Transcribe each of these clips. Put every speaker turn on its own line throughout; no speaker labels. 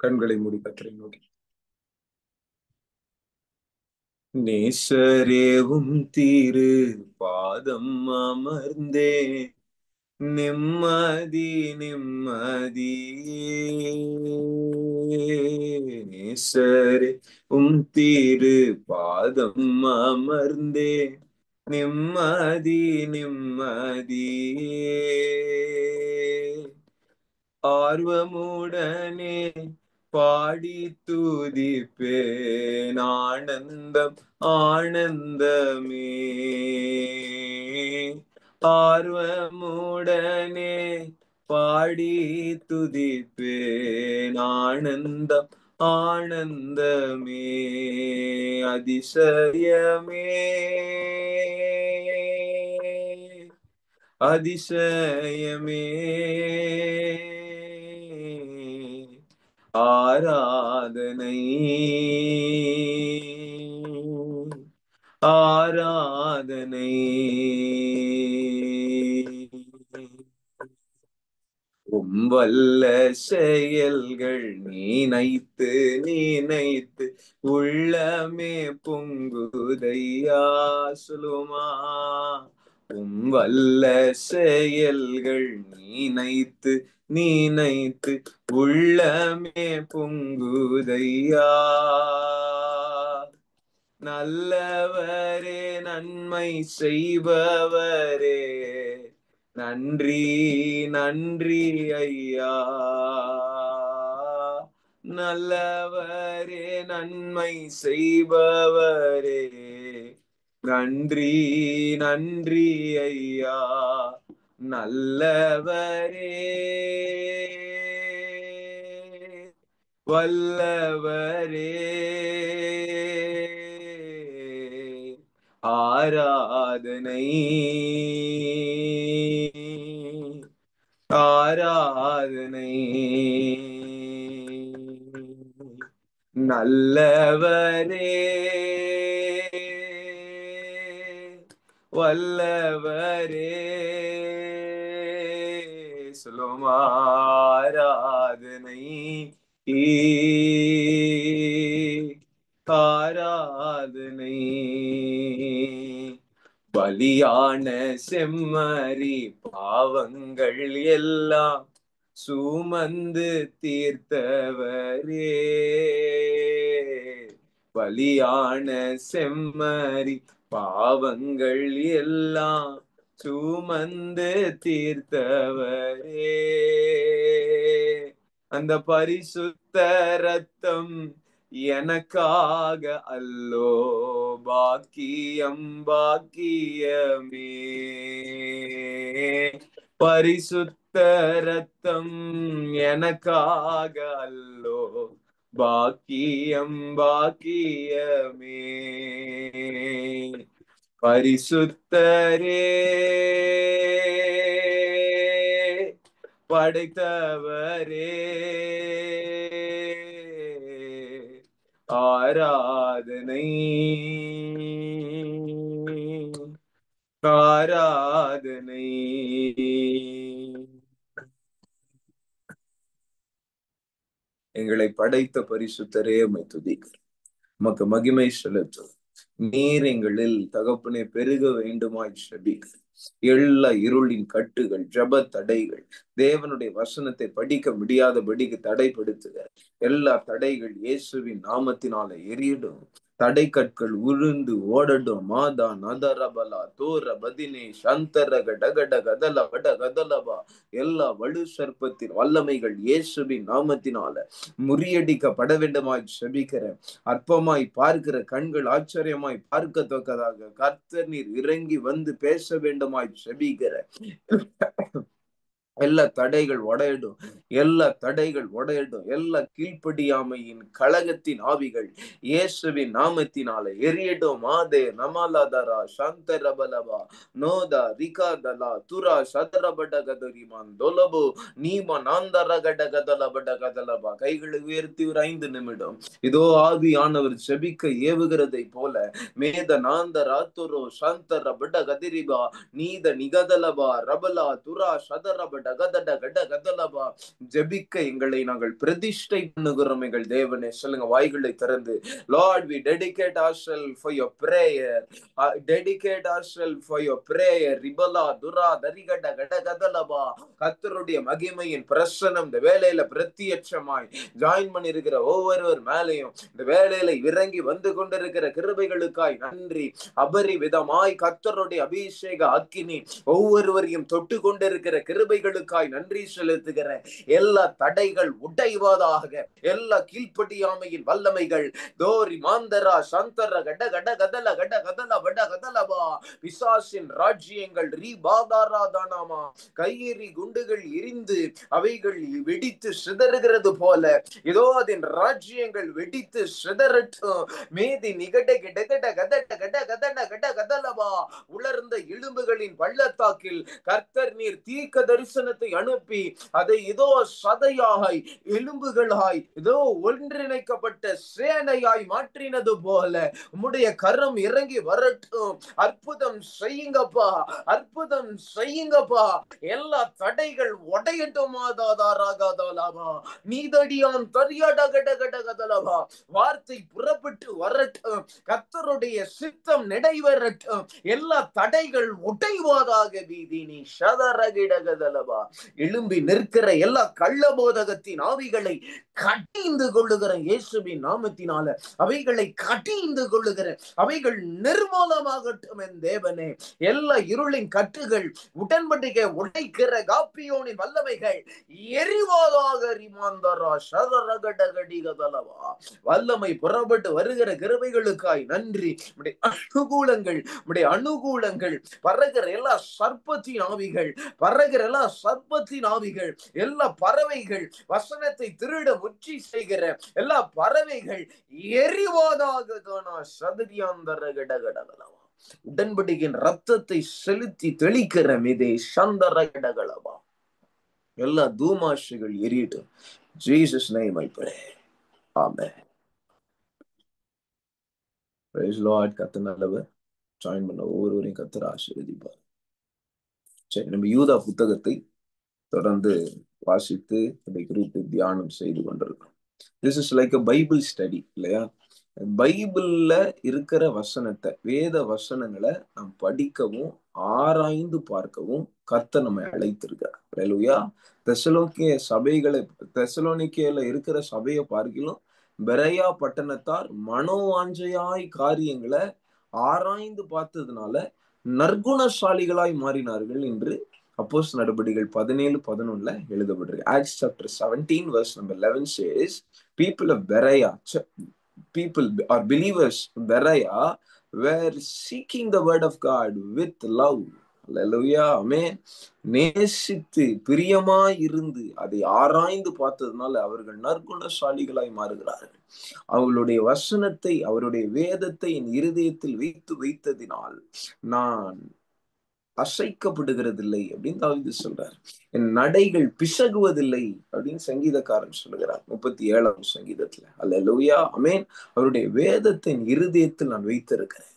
கண்களை மூடி கர்த்தரை நோக்கி. நேசரேவும் திரு பாதம் அமர்ந்தே நிம்மதி நேசரே திரு பாதம் அமர்ந்தே நிம்மதி ஆர்வமுடனே பாடி துதிப்பேன் ஆனந்தம் ஆனந்தமே. ஆர்வமுடனே பாடி துதிப்பேன் ஆனந்தம் ஆனந்தமே. அதிசயமே அதிசயமே ஆராதனை ஆராதனை. வல்ல செயல்கள் நினைத்து நினைத்து உள்ளமே பொங்குதையா சொல்லுமா. வல்ல செயல்கள் நினைத்து நினைத்து உள்ளமே பொங்குதையா. நல்லவரே நன்மை செய்பவரே நன்றி நன்றி ஐயா. நல்லவரே நன்மை செய்பவரே நன்றி நன்றி ஐயா. நல்லவரே வல்லவரே ஆராதனை ஆராதனை. நல்லவரே வல்லவரே சொல்லும் ஆராதனை ஆராதனை. பலியான செம்மறி பாவங்கள் எல்லாம் சுமந்து தீர்த்தவரே. பலியான செம்மறி பாவங்கள் எல்லாம் சுமந்து தீர்த்தவரே. அந்த பரிசுத்த ரத்தம் எனக்காக அல்லோ பாக்கியம் பாக்கியமே. பரிசுத்த ரத்தம் எனக்காக அல்லோ பாக்கியம் பாக்கியமே. பரிசுத்தரே படைத்தவரே ஆராதனை ஆராதனை. எங்களை படைத்த பரிசுத்தரே உம்மை துதிக்கிறோம். உமக்கு மகிமை செலுத்தும். நீர் எங்களில் தகப்பனே பெருக வேண்டுமாய் செபிக்கிறோம். எல்லா இருளின் கட்டுகள் ஜப தடைகள் தேவனுடைய வசனத்தை படிக்க முடியாதபடிக்கு தடைப்படுத்துக. எல்லா தடைகள் இயேசுவின் நாமத்தினால எரியடும். தடை கற்கள் உருண்டு ஓடடும். மாதா நதரபலா தோர பதினே சந்தரக டகட கதல வட கதலபா. எல்லா வலு சர்ப்பத்தின் வல்லமைகள் இயேசுவின் நாமத்தினால முறியடிக்கப்பட வேண்டுமாய் செபிக்கிறேன். அற்பமாய் பார்க்கிற கண்கள் ஆச்சரியமாய் பார்க்கத்தக்கதாக கர்த்தர் நீர் இறங்கி வந்து பேச வேண்டுமாய் செபிக்கிறேன். எல்லா தடைகள் உடையடும். எல்லா தடைகள் உடையடும். எல்லா கீழ்ப்படியாமையின் கழகத்தின் ஆவிகள் இயேசுவின் நாமத்தினால எரியடும். மாதே நமாலாதரா சந்தரபலபா நோதா ரிகாதலா துரா சதரபடகதரிமான் தொலபோ நீமா நாந்தரகடகதலபடகதலபா. கைகளை உயர்த்தி ஒரு 5 நிமிடம் இதோ ஆவியானவர் செபிக்க ஏவுகிறதை போல மேத நாந்த ராத்துரோ சந்தர பட கதிரிபா நீத நிகதலபா ரபலா துரா சதரபட கதட கட கதலபா. ஜெபிக்க எங்களை நாங்கள் பிரதிஷ்டை பண்ணுகிறோம் எங்கள் தேவனே. சொல்லுங்க வாய்களை திறந்து. Lord, we dedicate ourselves for your prayer. Dedicate ourselves for your prayer. ரிபலா Tura தரிகட கடகதலபா. கர்த்தருடைய மகிமையின் பிரசன்னம் இந்த வேலையில பிரத்யட்சமாய் ஜாயின் பண்ணி இருக்கிற ஒவ்வொருவர் மேலையும் இந்த வேலையில இறங்கி வந்து கொண்டிருக்கிற கிருபைகளுக்காய் நன்றி. அபரிவிதமாய் கர்த்தருடைய அபிஷேக அக்கினி ஒவ்வொருவரையும் தொட்டு கொண்டிருக்கிற கிருபைகளுக்காய் நன்றி செலுத்துகிறேன். எல்லா தடைகள் உடைவதாக, எல்லா கீழ்ப்படியாமையின் வல்லமைகள் தோரி மாந்தரா சந்தர கட கட கதல கட கதல வட கதலபா. பிசாசின் ராஜ்யங்கள் ரீபாதாராதானாமா கையெறி குண்டுகள் எரிந்து அவைகள் வெடித்து சிதறுகிறது போல ஏதோ அதன் ராஜ்யங்கள் வெடித்து சிதறட்டும். மேதி நிகட கிட கட கதட கட கதட கட கதலபா. உலர்ந்த எலும்புகளின் பள்ளத்தாக்கில் கர்த்தர் நீர் தீர்க்க தரிசனத்தை அனுப்பி அதை ஏதோ சதையாய் எலும்புகளாய் ஏதோ ஒன்றிணைக்கப்பட்ட சேனையாய் மாற்றினது போல உம்முடைய கரம் இறங்கி வரட்டும். அற்புதம் செய்யுங்கப்பா, அற்புதம் செய்யுங்கப்பா. எல்லா தடைகள் உடையட்டுமாதாதாராகாதாலாமா. நீதடியான் தரியாடகடகடகதலபா. வார்த்தை புறப்பட்டு வரட்டும். கர்த்தருடைய சித்தம் நிறைவேறட்டும். எல்லா தடைகள் உடைவாதாக. வீதினி சதரகிடகதலபா. எழும்பி நிற்கிற எல்லா கள்ளபோதகத்தின் ஆவிகளை கடிந்து கொள்ளுகிற இயேசுவின் நாமத்தினால அவைகளை கடிந்து கொள்ளுகிற அவைகள் நிர்மூலமாகட்டும் என் தேவனே. எல்லா இருளின் கட்டுகள் உடன்படிக்கை உடைக்கிற காப்பியோனின் வல்லமைகள் எரிவாதாக. ரிமாந்தரா சதரகடகடிகதலவா. வல்லமை புறப்பட்டு வருகிற கிருபைகளுக்காய் நன்றி. அனுகூலங்கள் அனுகூலங்கள் பறகிற எல்லா சர்ப்பத்தின் ஆவிகள், பறகிற எல்லா சர்ப்பத்தின் ஆவிகள், எல்லா பறவைகள் வசனத்தை திருட முயற்சி செய்கிற எல்லா பறவைகள் எரிவாதாக. உடன்படிக்கையின் ரத்தத்தை செலுத்தி தெளிக்கிற மிதே சந்தரகடகளவா. எல்லா தூமாஷைகள் எரியட்டும். Jesus name I pray. Amen. Praise Lord. கர்த்தர் நல்லவர். ஜாயின் பண்ண ஒவ்வொருவரையும் கர்த்தர் ஆசீர்வதிப்பார். சரி, நம்ம யூதா புத்தகத்தை தொடர்ந்து வாசித்து அதை குறித்து தியானம் செய்து கொண்டிருக்கிறோம். This is like a Bible study இல்லையா? பைபிள்ல இருக்கிற வசனத்தை, வேத வசனங்களை நாம் படிக்கவும் ஆராய்ந்து பார்க்கவும் கர்த்தர் நம்மை அழைத்திருக்கிறார். அல்லேலூயா. தெசலோனிக்கேல இருக்கிற சபையை பார்க்கிலும் பெரையா பட்டணத்தார் மனோவாஞ்சையாய் காரியங்களை ஆராய்ந்து பார்த்ததுனால நற்குணசாலிகளாய் மாறினார்கள் என்று அப்போஸ்தலர் நடபடிகள் 17:11 எழுதப்பட்டிருக்கு. Acts chapter 17 verse number 11 says, people of Berea, people or believers Berea were seeking the word of God with love. Hallelujah. Amen. நேசித்து பிரியமாய் இருந்து அதை ஆராய்ந்து பார்த்ததுனால அவர்கள் நற்குணசாலிகளாய் மாறுகிறார்கள். அவளுடைய வசனத்தை, அவருடைய வேதத்தை என் இருதயத்தில் வைத்ததினால் நான் அசைக்கப்படுகிறதில்லை அப்படின்னு தாவீது சொல்றார். என் நடைகள் பிசகுவதில்லை அப்படின்னு சங்கீதக்காரன் சொல்லுகிறார் 37ஆம் சங்கீதத்துல. அல்லேலூயா. ஆமென். அவருடைய வேதத்தை என் இருதயத்தில் நான் வைத்திருக்கிறேன்.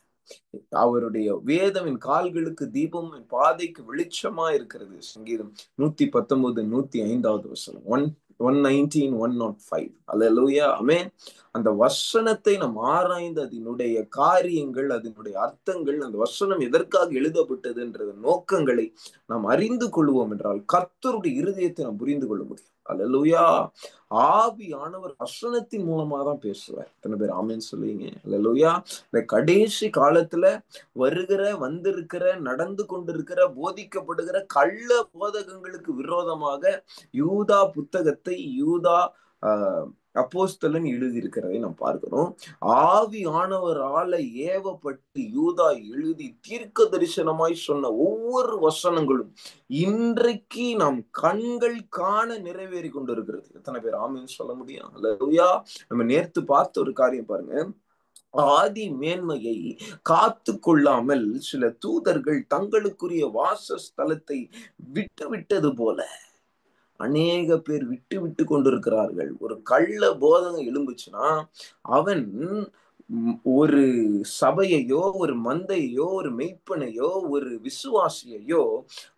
அவருடைய வேதம் என் கால்களுக்கு தீபம், என் பாதைக்கு வெளிச்சமா இருக்கிறது. சங்கீதம் 119 105வது வசனம். 119 105. அல்லேலூயா. ஆமென். அந்த வசனத்தை நாம் ஆராய்ந்து அதனுடைய காரியங்கள், அதனுடைய அர்த்தங்கள், அந்த வசனம் எதற்காக எழுதப்பட்டது என்ற நோக்கங்களை நாம் அறிந்து கொள்வோம் என்றால் கர்த்தருடைய இருதயத்தை நாம் புரிந்து கொள்ள முடியும். அல்லேலூயா. ஆவியானவர் வசனத்தின் மூலமா தான் பேசுவார். எத்தனை பேர் ஆமென் சொல்லுவீங்க? அல்லேலூயா. இந்த கடைசி காலத்துல வந்திருக்கிற நடந்து கொண்டிருக்கிற போதிக்கப்படுகிற கள்ள போதகங்களுக்கு விரோதமாக யூதா புத்தகத்தை யூதா அப்போஸ்தலன் எழுதியிருக்கிறதை நாம் பார்க்கிறோம். ஆவியானவரால ஏவப்பட்டு யூதா எழுதி தீர்க்க தரிசனமாய் சொன்ன ஒவ்வொரு வசனங்களும் இன்றைக்கு நாம் கண்கள் காண நிறைவேறி கொண்டிருக்கிறது. எத்தனை பேர் ஆமென் சொல்ல முடியும்? அல்லேலூயா. நம்ம நேர்த்து பார்த்த ஒரு காரியம் பாருங்க. ஆதி மேன்மையை காத்து கொள்ளாமல் சில தூதர்கள் தங்களுக்குரிய வாசஸ்தலத்தை விட்டது போல அநேக பேர் விட்டு கொண்டிருக்கிறார்கள். ஒரு கள்ள போதகம் எழும்புச்சுன்னா அவன் ஒரு சபையையோ, ஒரு மந்தையோ, ஒரு மெய்ப்பனையோ, ஒரு விசுவாசியையோ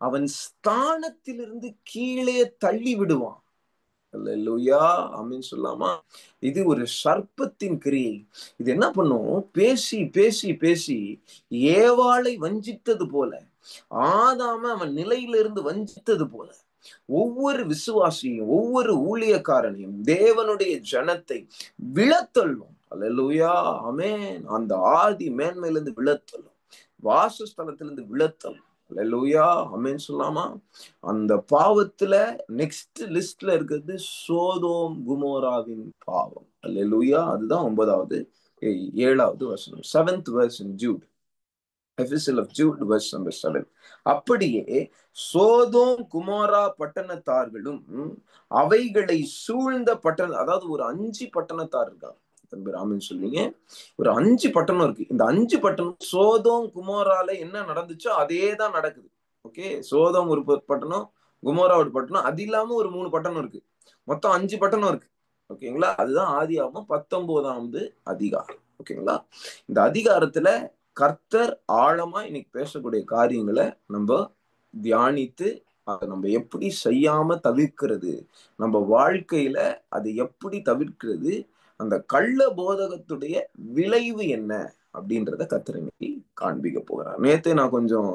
அவன் ஸ்தானத்திலிருந்து கீழே தள்ளி விடுவான். அல்லேலூயா, ஆமென் சொல்லாமா? இது ஒரு சர்ப்பத்தின் கிரியை. இது என்ன பண்ணும்? பேசி பேசி பேசி ஏவாளை வஞ்சித்தது போல, ஆதாம அவன் நிலையிலிருந்து வஞ்சித்தது போல, ஒவ்வொரு விசுவாசியும் ஒவ்வொரு ஊழியக்காரனையும் தேவனுடைய ஜனத்தை விழத்தள்ளும். அல்லேலூயா, ஆமென். அந்த ஆதி மேன்மையிலிருந்து விழத்தள்ளும், வாசஸ்தலத்திலிருந்து விழத்தள்ளும். அல்லேலூயா, ஆமென் சொல்லாமா? அந்த பாவத்துல நெக்ஸ்ட் லிஸ்ட்ல இருக்கிறது சோதோம் குமோராவின் பாவம். அல்லேலூயா, அதுதான் 9வது 7வது வசனம். 7th verse in Jude. Epistle of Jude, verse number 7. அப்படியே சோதோம் குமோரா பட்டணத்தார்களும் அவைகளை சூழ்ந்த பட்டணம், அதாவது ஒரு 5 பட்டணத்தார் இருக்காங்க. ஆமென் சொல்லுவீங்க. ஒரு 5 பட்டணம் இருக்கு. இந்த 5 பட்டணம் சோதோம் குமோரால என்ன நடந்துச்சோ அதே தான் நடக்குது. ஓகே, சோதோம் ஒரு பட்டணம், குமோரா ஒரு பட்டணம், அது இல்லாம ஒரு 3 பட்டணம் இருக்கு. மொத்தம் 5 பட்டணம் இருக்கு. ஓகேங்களா? அதுதான் ஆதியாகமம் 19வது அதிகாரம். ஓகேங்களா? இந்த அதிகாரத்துல கர்த்தர் ஆழமா இன்னைக்கு பேசக்கூடிய காரியங்களை நம்ம தியானித்து அதை நம்ம எப்படி செய்யாம தவிர்க்கிறது, நம்ம வாழ்க்கையில அதை எப்படி தவிர்க்கிறது, அந்த கள்ள போதகத்துடைய விளைவு என்ன அப்படின்றத கர்த்தர் இன்னைக்கு காண்பிக்க போகிறார். நேத்து நான் கொஞ்சம்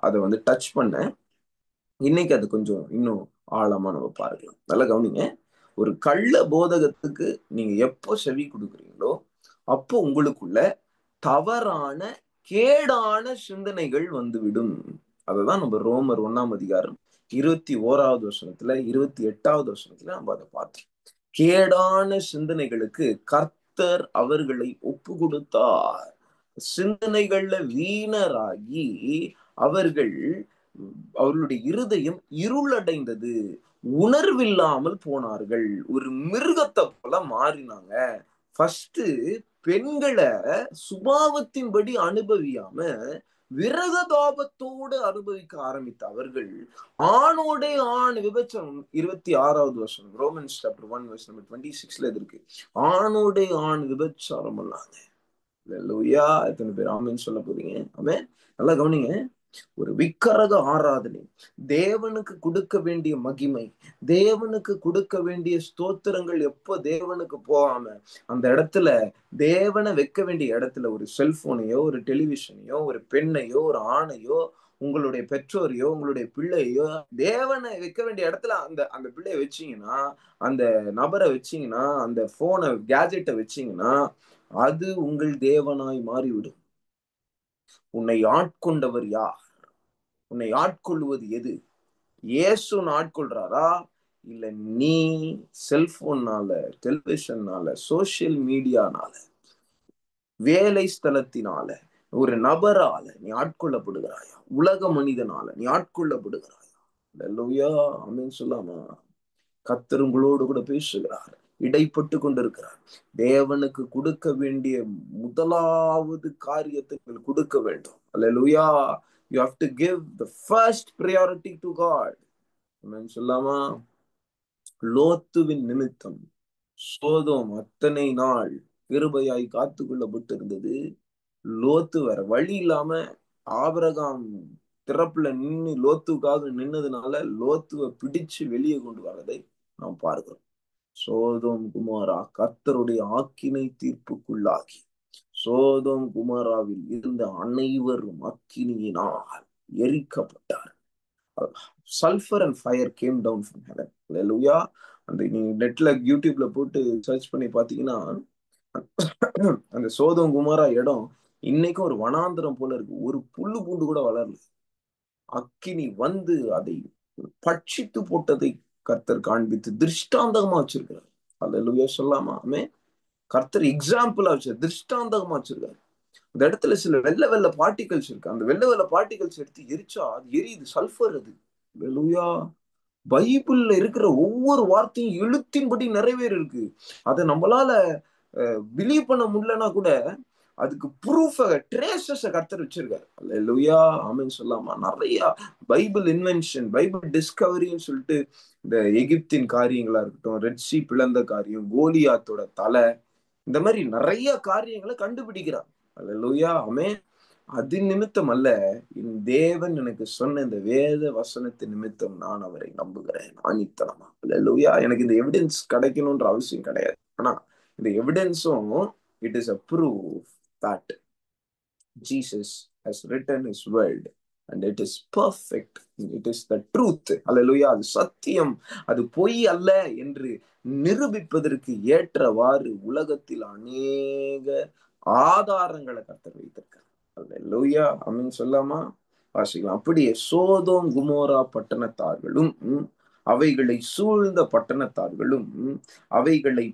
அதை வந்து டச் பண்ணேன். இன்னைக்கு அது கொஞ்சம் இன்னும் ஆழமா நம்ம பார்க்கலாம். நல்லா கவனிங்க. ஒரு கள்ள போதகத்துக்கு நீங்க எப்போ செவி கொடுக்குறீங்களோ அப்போ உங்களுக்குள்ள தவறான கேடான சிந்தனைகள் வந்துவிடும். அததான் நம்ம ரோமர் 1ஆம் அதிகாரம் 21வது வசனத்துல 28வது வசனத்துல நம்ம அதை பார்த்தோம். கேடான சிந்தனைகளுக்கு கர்த்தர் அவர்களை ஒப்பு கொடுத்தார். சிந்தனைகள்ல வீணராகி அவர்களுடைய இருதயம் இருளடைந்தது, உணர்வில்லாமல் போனார்கள், ஒரு மிருகத்தை போல மாறினாங்க. ஃபர்ஸ்ட் பெண்களை சுபாவத்தின்படி அனுபவியாம விரகதாபத்தோடு அனுபவிக்க ஆரம்பித்த அவர்கள் ஆணோட ஆண் விபச்சாரம். 26வது வருஷம் ரோமன்ஸ் சாப்டர் 1 verse number 26ல இருக்கு. ஆணோட ஆண் விபச்சாரம் பண்ணாங்க. அல்லேலூயா, எத்தனை பேர் ஆமென் சொல்ல போறீங்க? ஆமென். நல்லா கவனிங்க. ஒரு விக்கிரக ஆராதனை, தேவனுக்கு கொடுக்க வேண்டிய மகிமை, தேவனுக்கு கொடுக்க வேண்டிய ஸ்தோத்திரங்கள் எப்போ தேவனுக்கு போகாம அந்த இடத்துல தேவனை வைக்க வேண்டிய இடத்துல ஒரு செல்போனையோ ஒரு டெலிவிஷனையோ ஒரு பெண்ணையோ ஒரு ஆணையோ உங்களுடைய பெற்றோரையோ உங்களுடைய பிள்ளையோ தேவனை வைக்க வேண்டிய இடத்துல அந்த அந்த பிள்ளைய வச்சீங்கன்னா, அந்த நபரை வச்சீங்கன்னா, அந்த போனை கேஜெட்டை வச்சீங்கன்னா, அது உங்கள் தேவனாய் மாறிவிடும். உன்னை ஆட்கொண்டவர் யார்? உன்னை ஆட்கொள்வது எது? இயேசு ஆட்கொள்றாரா? இல்ல நீ செல்போன்னால, டெலிவிஷன்னால, சோசியல் மீடியானால, வேலை ஸ்தலத்தினால, ஒரு நபரால நீ ஆட்கொள்ளப்படுகிறாயா? உலக மனிதனால நீ ஆட்கொள்ளப்படுகிறாயா? அல்லேலூயா, ஆமென் சொல்லாமா? கர்த்தர் உங்களோடு கூட பேசுகிறார், இடைப்பட்டு கொண்டிருக்கிறார். தேவனுக்கு கொடுக்க வேண்டிய முதலாவது காரியத்தை கொடுக்க வேண்டும். அல்லேலூயா. You have to give the first priority to God. ஆமென் சொல்லாமா? லோத்துவின் நிமித்தம் சோதோம் அத்தனை நாள் கிருபையாய் காத்து கொள்ளப்பட்டிருந்தது. லோத்து வேற வழி இல்லாம ஆபிரகாம் திறப்புல நின்று லோத்துக்காக நின்னதுனால லோத்துவை பிடிச்சு வெளியே கொண்டு வரதை நாம் பார்க்கிறோம். சோதோம் குமாரா கர்த்தருடைய ஆக்கினை தீர்ப்புக்குள்ளாகி சோதோம் குமாராவில் இருந்த அனைவரும் அக்கினியினால் எரிக்கப்பட்டார். Sulphur and fire came down from heaven. Hallelujah. அந்த நீங்க நெட்ல யூடியூப்ல போட்டு சர்ச் பண்ணி பாத்தீங்கன்னா அந்த சோதோம் குமாரா இடம் இன்னைக்கும் ஒரு வனாந்திரம் போல இருக்கு. ஒரு புல்லு பூண்டு கூட வளரல. அக்கினி வந்து அதை பட்சித்து போட்டதை கர்த்தர் காண்பித்து திருஷ்டாந்தகமா வச்சிருக்கிறார். அல்லேலூயா சொல்லாமா? ஆமென். கர்த்தர் எக்ஸாம்பிளா வச்சு திருஷ்டாந்தகமா வச்சிருக்காரு. அந்த இடத்துல சில வெள்ளை வெள்ளை பார்ட்டிகல்ஸ் இருக்கு. அந்த வெள்ளை வெள்ளை பார்ட்டிகல்ஸ் எடுத்து எரிச்சா அது எரியுது. சல்ஃபர் அது. அல்லேலூயா. பைபிள்ல இருக்கிற ஒவ்வொரு வார்த்தையும் எழுத்தின்படி நிறைவேறி இருக்கு. அதை நம்மளால பிலீவ் பண்ண முடியலன்னா கூட அதுக்கு ப்ரூஃப் ட்ரேசஸ் கர்த்தர் வச்சிருக்காரு. அல்லேலூயா, ஆமென் சொல்லாமா? நிறைய பைபிள் இன்வென்ஷன், பைபிள் டிஸ்கவரின்னு சொல்லிட்டு இந்த எகிப்தின் காரியங்களா இருக்கட்டும், ரெட் சி பிளந்த காரியம், கோலியாத்தோட தலை, இந்த மாதிரி நிறைய காரியங்களை கண்டுபிடிக்கிறார். அல்லேலூயா, ஆமென். அது நிமித்தம் அல்ல, என் தேவன் எனக்கு சொன்ன இந்த வேத வசனத்தின் நிமித்தம் நான் அவரை நம்புகிறேன் ஆணித்தனமா. அல்லேலூயா. எனக்கு இந்த எவிடன்ஸ் கிடைக்கணும்ன்ற அவசியம் கிடையாது. ஆனா இந்த எவிடன்ஸும் it is a proof that Jesus has written his word and it is perfect. It is the truth. Hallelujah. அது சத்தியம், அது பொய் அல்ல என்று நிரூபிப்பதற்கு ஏற்றவாறு உலகத்தில் அநேக ஆதாரங்களை கர்த்தர் வைத்திருக்கிறார். அல்லேலூயா. ஆமென் சொல்லாமா? வாசிக்கலாம். அப்படியே சோதோம் குமோரா பட்டணத்தார்களும் அவைகளை சூழ்ந்த பட்டணத்தார்களும் அவர்களை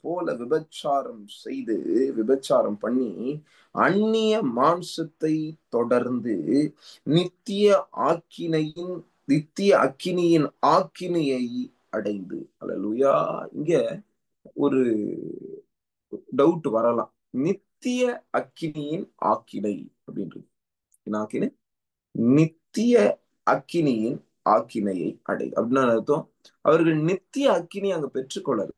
போல விபச்சாரம் செய்து விபச்சாரம் பண்ணி அந்நிய மாம்சத்தை தொடர்ந்து நித்திய நித்திய அக்கினியின் ஆக்கினையை அடைந்து. அல்லேலூயா. இங்க ஒரு டவுட் வரலாம். நித்திய அக்கினியின் ஆக்கினை அப்படின்றது ஆக்கினை, நித்திய அக்கினியின் ஆக்கினையை அடை அப்படின்னு அர்த்தம். அவர்கள் நித்திய அக்கினி அங்க பெற்றுக்கொள்ளல.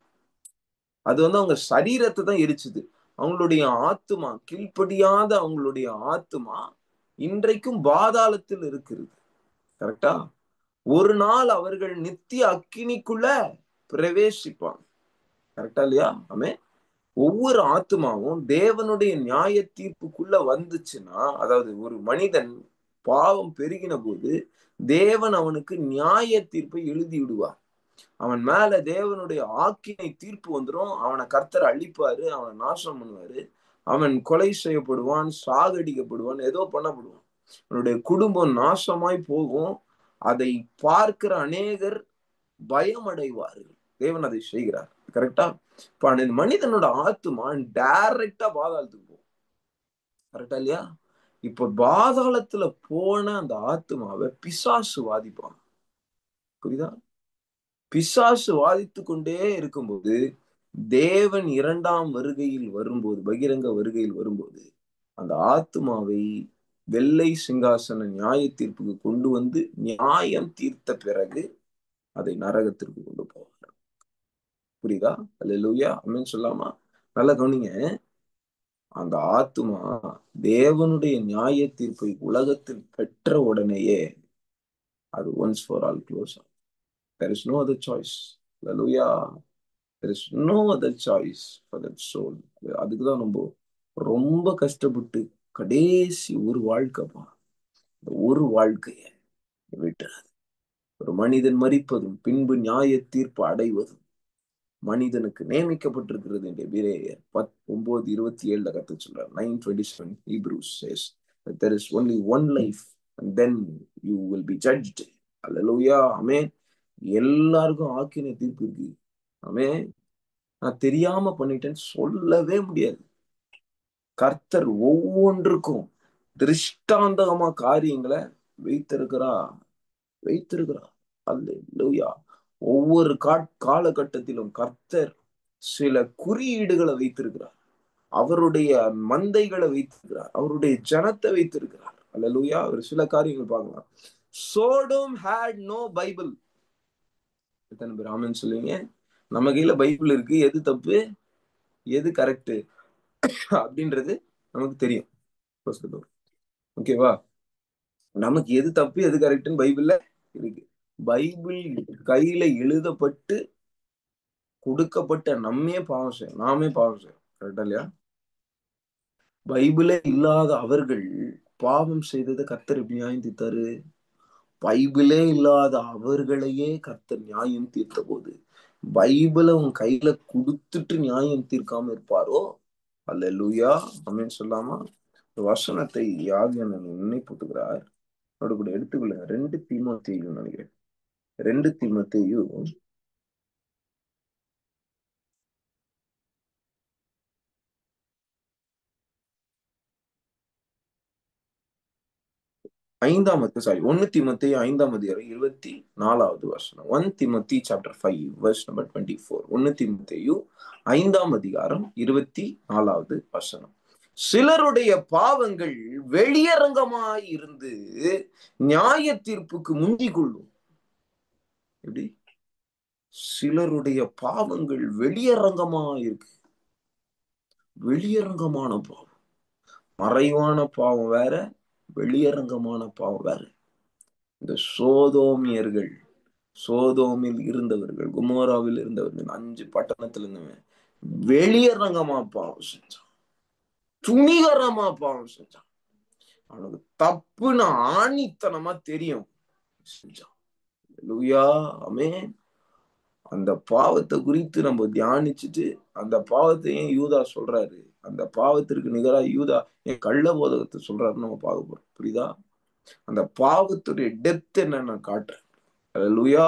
அது அவங்க சரீரத்தை தான் எரிச்சுது. அவங்களுடைய ஆத்துமா, கீழ்ப்படியாத அவங்களுடைய ஆத்துமா இன்றைக்கும் பாதாளத்தில் இருக்கிறது. கரெக்டா? ஒரு நாள் அவர்கள் நித்திய அக்கினிக்குள்ள பிரவேசிப்பாங்க. கரெக்டா இல்லையா? ஆமே. ஒவ்வொரு ஆத்துமாவும் தேவனுடைய நியாய தீர்ப்புக்குள்ள வந்துச்சுன்னா, அதாவது ஒரு மனிதன் பாவம் பெருகின போது தேவன் அவனுக்கு நியாய தீர்ப்பை எழுதி விடுவார். அவன் மேல தேவனுடைய ஆக்கினை தீர்ப்பு வந்துடும். அவனை கர்த்தர் அழிப்பாரு, அவனை நாசம் பண்ணுவாரு, அவன் கொலை செய்யப்படுவான், சாகடிக்கப்படுவான், ஏதோ பண்ணப்படுவான். அவனுடைய குடும்பம் நாசமாய் போகும். அதை பார்க்கிற அநேகர் பயம் அடைவார்கள். தேவன் அதை செய்கிறார். கரெக்டா? இப்ப அந்த மனிதனோட ஆத்துமா டைரக்டா பாதாளத்துக்கு போகும். கரெக்டா இல்லையா? இப்ப பாதாளத்துல போன அந்த ஆத்துமாவை பிசாசு வாதிப்பான். புரியுதா? பிசாசு வாதித்து கொண்டே இருக்கும்போது தேவன் இரண்டாம் வருகையில் வரும்போது, பகிரங்க வருகையில் வரும்போது, அந்த ஆத்துமாவை வெள்ளை சிங்காசன நியாய தீர்ப்புக்கு கொண்டு வந்து நியாயம் தீர்த்த பிறகு அதை நரகத்திற்கு கொண்டு போவார். புரியுதா? அல்லேலூயா. ஆமென் சொல்லாமா? நல்லா கவனிங்க. அந்த ஆத்துமா தேவனுடைய நியாய தீர்ப்பை உலகத்தில் பெற்ற உடனேயே அது once for all close. There is no other choice. Hallelujah. There is no other choice for that soul. அதுக்குதான் நம்ம ரொம்ப கஷ்டப்பட்டு கடைசி ஒரு வாழ்க்கைப்பா, ஒரு வாழ்க்கைய விட்டுறாது. ஒரு மனிதன் மரிப்பதும் பின்பு நியாய தீர்ப்பு அடைவதும் மனிதனுக்கு நியமிக்கப்பட்டிருக்கிறது என்று எபிரேயர் 9:27 கத்து சொல்றார். 9:27 Hebrews says that there is only one life and then you will be judged. அல்லேலூயா. ஆமென். எல்லாருக்கும் ஆக்கினை தீர்ப்பு இருக்கு. ஆமென். நான் தெரியாம பண்ணிட்டேன்னு சொல்லவே முடியாது. கர்த்தர் ஒவ்வொன்றுக்கும் திருஷ்டாந்தகமா காரியங்களை வைத்திருக்கிறார். அல்லேலூயா. ஒவ்வொரு காலகட்டத்திலும் கர்த்தர் சில குறியீடுகளை வைத்திருக்கிறார். அவருடைய மந்தைகளை வைத்திருக்கிறார். அவருடைய ஜனத்தை வைத்திருக்கிறார். அல்லேலூயா. ஒரு சில காரியங்கள் பார்க்கலாம். Sodom had no Bible. எத்தனை பேர் ஆமென் சொல்லுவீங்க? நம்ம கையில பைபிள் இருக்கு. எது தப்பு எது கரெக்ட் அப்படின்றது நமக்கு தெரியும். ஓகேவா? நமக்கு எது தப்பு எது கரெக்ட்னு பைபிள்ல இருக்கு. பைபிள் கையில எழுதப்பட்டு கொடுக்கப்பட்ட நாமே பாவம் செய்யும். கரெக்டா இல்லையா? பைபிளே இல்லாத அவர்கள் பாவம் செய்ததை கர்த்தர் எப்படி நியாயம் தீர்த்தாரு? பைபிளே இல்லாத அவர்களையே கர்த்தர் நியாயம் தீர்த்த போது பைபிளை உன் கையில கொடுத்துட்டு நியாயம் தீர்க்காம இருப்பாரோ? அல்லேலூயா. ஆமென் சொல்லாமா? வசனத்தை யாகியான நினைப்பூட்டுகிறார். அதோட கூட எடுத்துக்கொள்ளுங்க. 2 தீமோத்தேயு நினைக்கிறேன். 2 தீமோத்தேயு 1 தீமோத்தேயு 5:24 வசனம். 1 Timothy chapter 5 verse number 24. 1 தீமோத்தேயு 5:24 வசனம். சிலருடைய பாவங்கள் வெளியரங்கமாய் இருந்து நியாய தீர்ப்புக்கு முந்திக் கொள்ளும். எப்படி? சிலருடைய பாவங்கள் வெளியரங்கமா இருக்கு. வெளியரங்கமான பாவம். மறைவான பாவம் வேற, வெளியரங்கமான பாவம் வேற. இந்த சோதோமியர்கள், சோதோமில் இருந்தவர்கள், குமோராவில் இருந்தவர்கள், 5 பட்டணத்துல இருந்தவன் வெளியரங்கமா பாவம் செஞ்சான், துணிகரமா பாவம் செஞ்சான். அவனுக்கு தப்புன்னு ஆணித்தனமா தெரியும், செஞ்சான். லூயா, ஆமென். அந்த பாவத்தை குறித்து நம்ம தியானிச்சுட்டு, அந்த பாவத்தை ஏன் யூதா சொல்றாரு, அந்த பாவத்திற்கு நிகரா யூதா ஏன் கள்ள போதகத்தை சொல்றாருன்னு நம்ம பார்க்க போறோம். புரியுதா? அந்த பாவத்துடைய டெப்த் என்னன்னு நான் காட்டுறேன். அல்லேலூயா.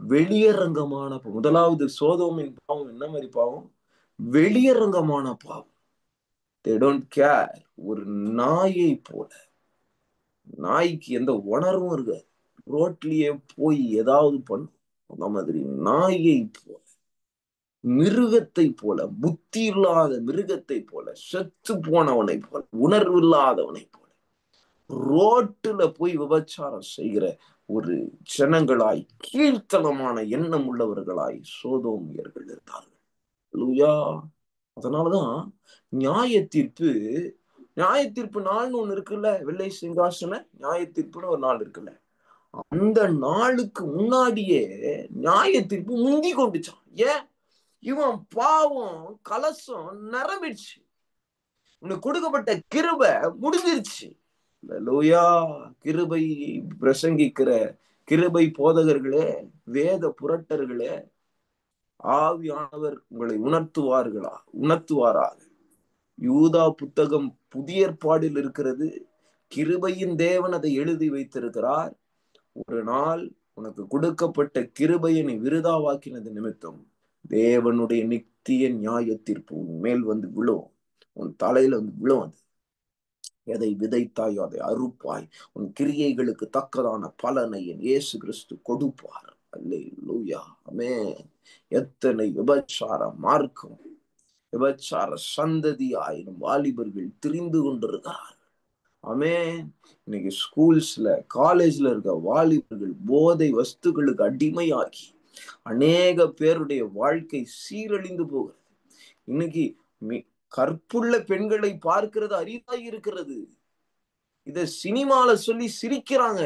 வெளியரங்கமான முதலாவது சோதோமின் பாவம் என்ன மாதிரி பாவம்? வெளியரங்கமான பாவம். they don't care. ஒரு நாயை போல, நாய்க்கு எந்த உணர்வும் இருக்காது, ரோட்லயே போய் ஏதாவது பண்ணும். அந்த மாதிரி நாயை போல, மிருகத்தை போல, புத்தி இல்லாத மிருகத்தை போல, செத்து போனவனை போல, உணர்வு இல்லாதவனை போல ரோட்டுல போய் விபச்சாரம் செய்கிற ஒரு ஜனங்களாய், கீழ்த்தனமான எண்ணம் உள்ளவர்களாய் சோதோமியர்கள் இருந்தார்கள். லூயா. அதனாலதான் நியாய தீர்ப்பு, நியாய தீர்ப்பு நாள்னு ஒண்ணு இருக்குல்ல, வெள்ளை சிங்காசன நியாய தீர்ப்புன்னு ஒரு நாள் இருக்குல்ல, அந்த நாளுக்கு முன்னாடியே நியாய தீர்ப்பு முந்தி கொண்டுச்சான். ஏன்? இவன் பாவம் கலசம் நிரம்பிடுச்சு, உனக்கு கொடுக்கப்பட்ட கிருபை முடிஞ்சிருச்சு. லூயா. கிருபை பிரசங்கிக்கிற கிருபை போதகர்களே, வேத புரட்டர்களே, ஆவியானவர் உங்களை உணர்த்துவாராக. யூதா புத்தகம் புதிய ஏற்பாடில் இருக்கிறது. கிருபையின் தேவன் அதை எழுதி வைத்திருக்கிறார். ஒரு நாள் உனக்கு கொடுக்கப்பட்ட கிருபையை நீ விருதாவாக்கினது நிமித்தம் தேவனுடைய நித்திய நியாய தீர்ப்பு உன் மேல் வந்து விழும், உன் தலையில வந்து விழும். அது எதை விதைத்தாயோ அதை அறுப்பாய். உன் கிரியைகளுக்கு தக்கதான பலனை என் இயேசு கிறிஸ்து கொடுப்பார். அல்லேலூயா, ஆமென். எத்தனை விபச்சார மார்க்கம், விபச்சார சந்ததியாயிரம் வாலிபர்கள் திரிந்து கொண்டிருக்கிறார். ஆமென். இன்னைக்கு ஸ்கூல்ஸ்ல, காலேஜ்ல இருக்க வாலிபர்கள் போதை வஸ்துகளுக்கு அடிமையாகி அநேக பேருடைய வாழ்க்கை சீரழிந்து போகிறது. இன்னைக்கு கற்புள்ள பெண்களை பார்க்கிறது அரிதாய் இருக்கிறது. இத சினிமால சொல்லி சிரிக்கிறாங்க.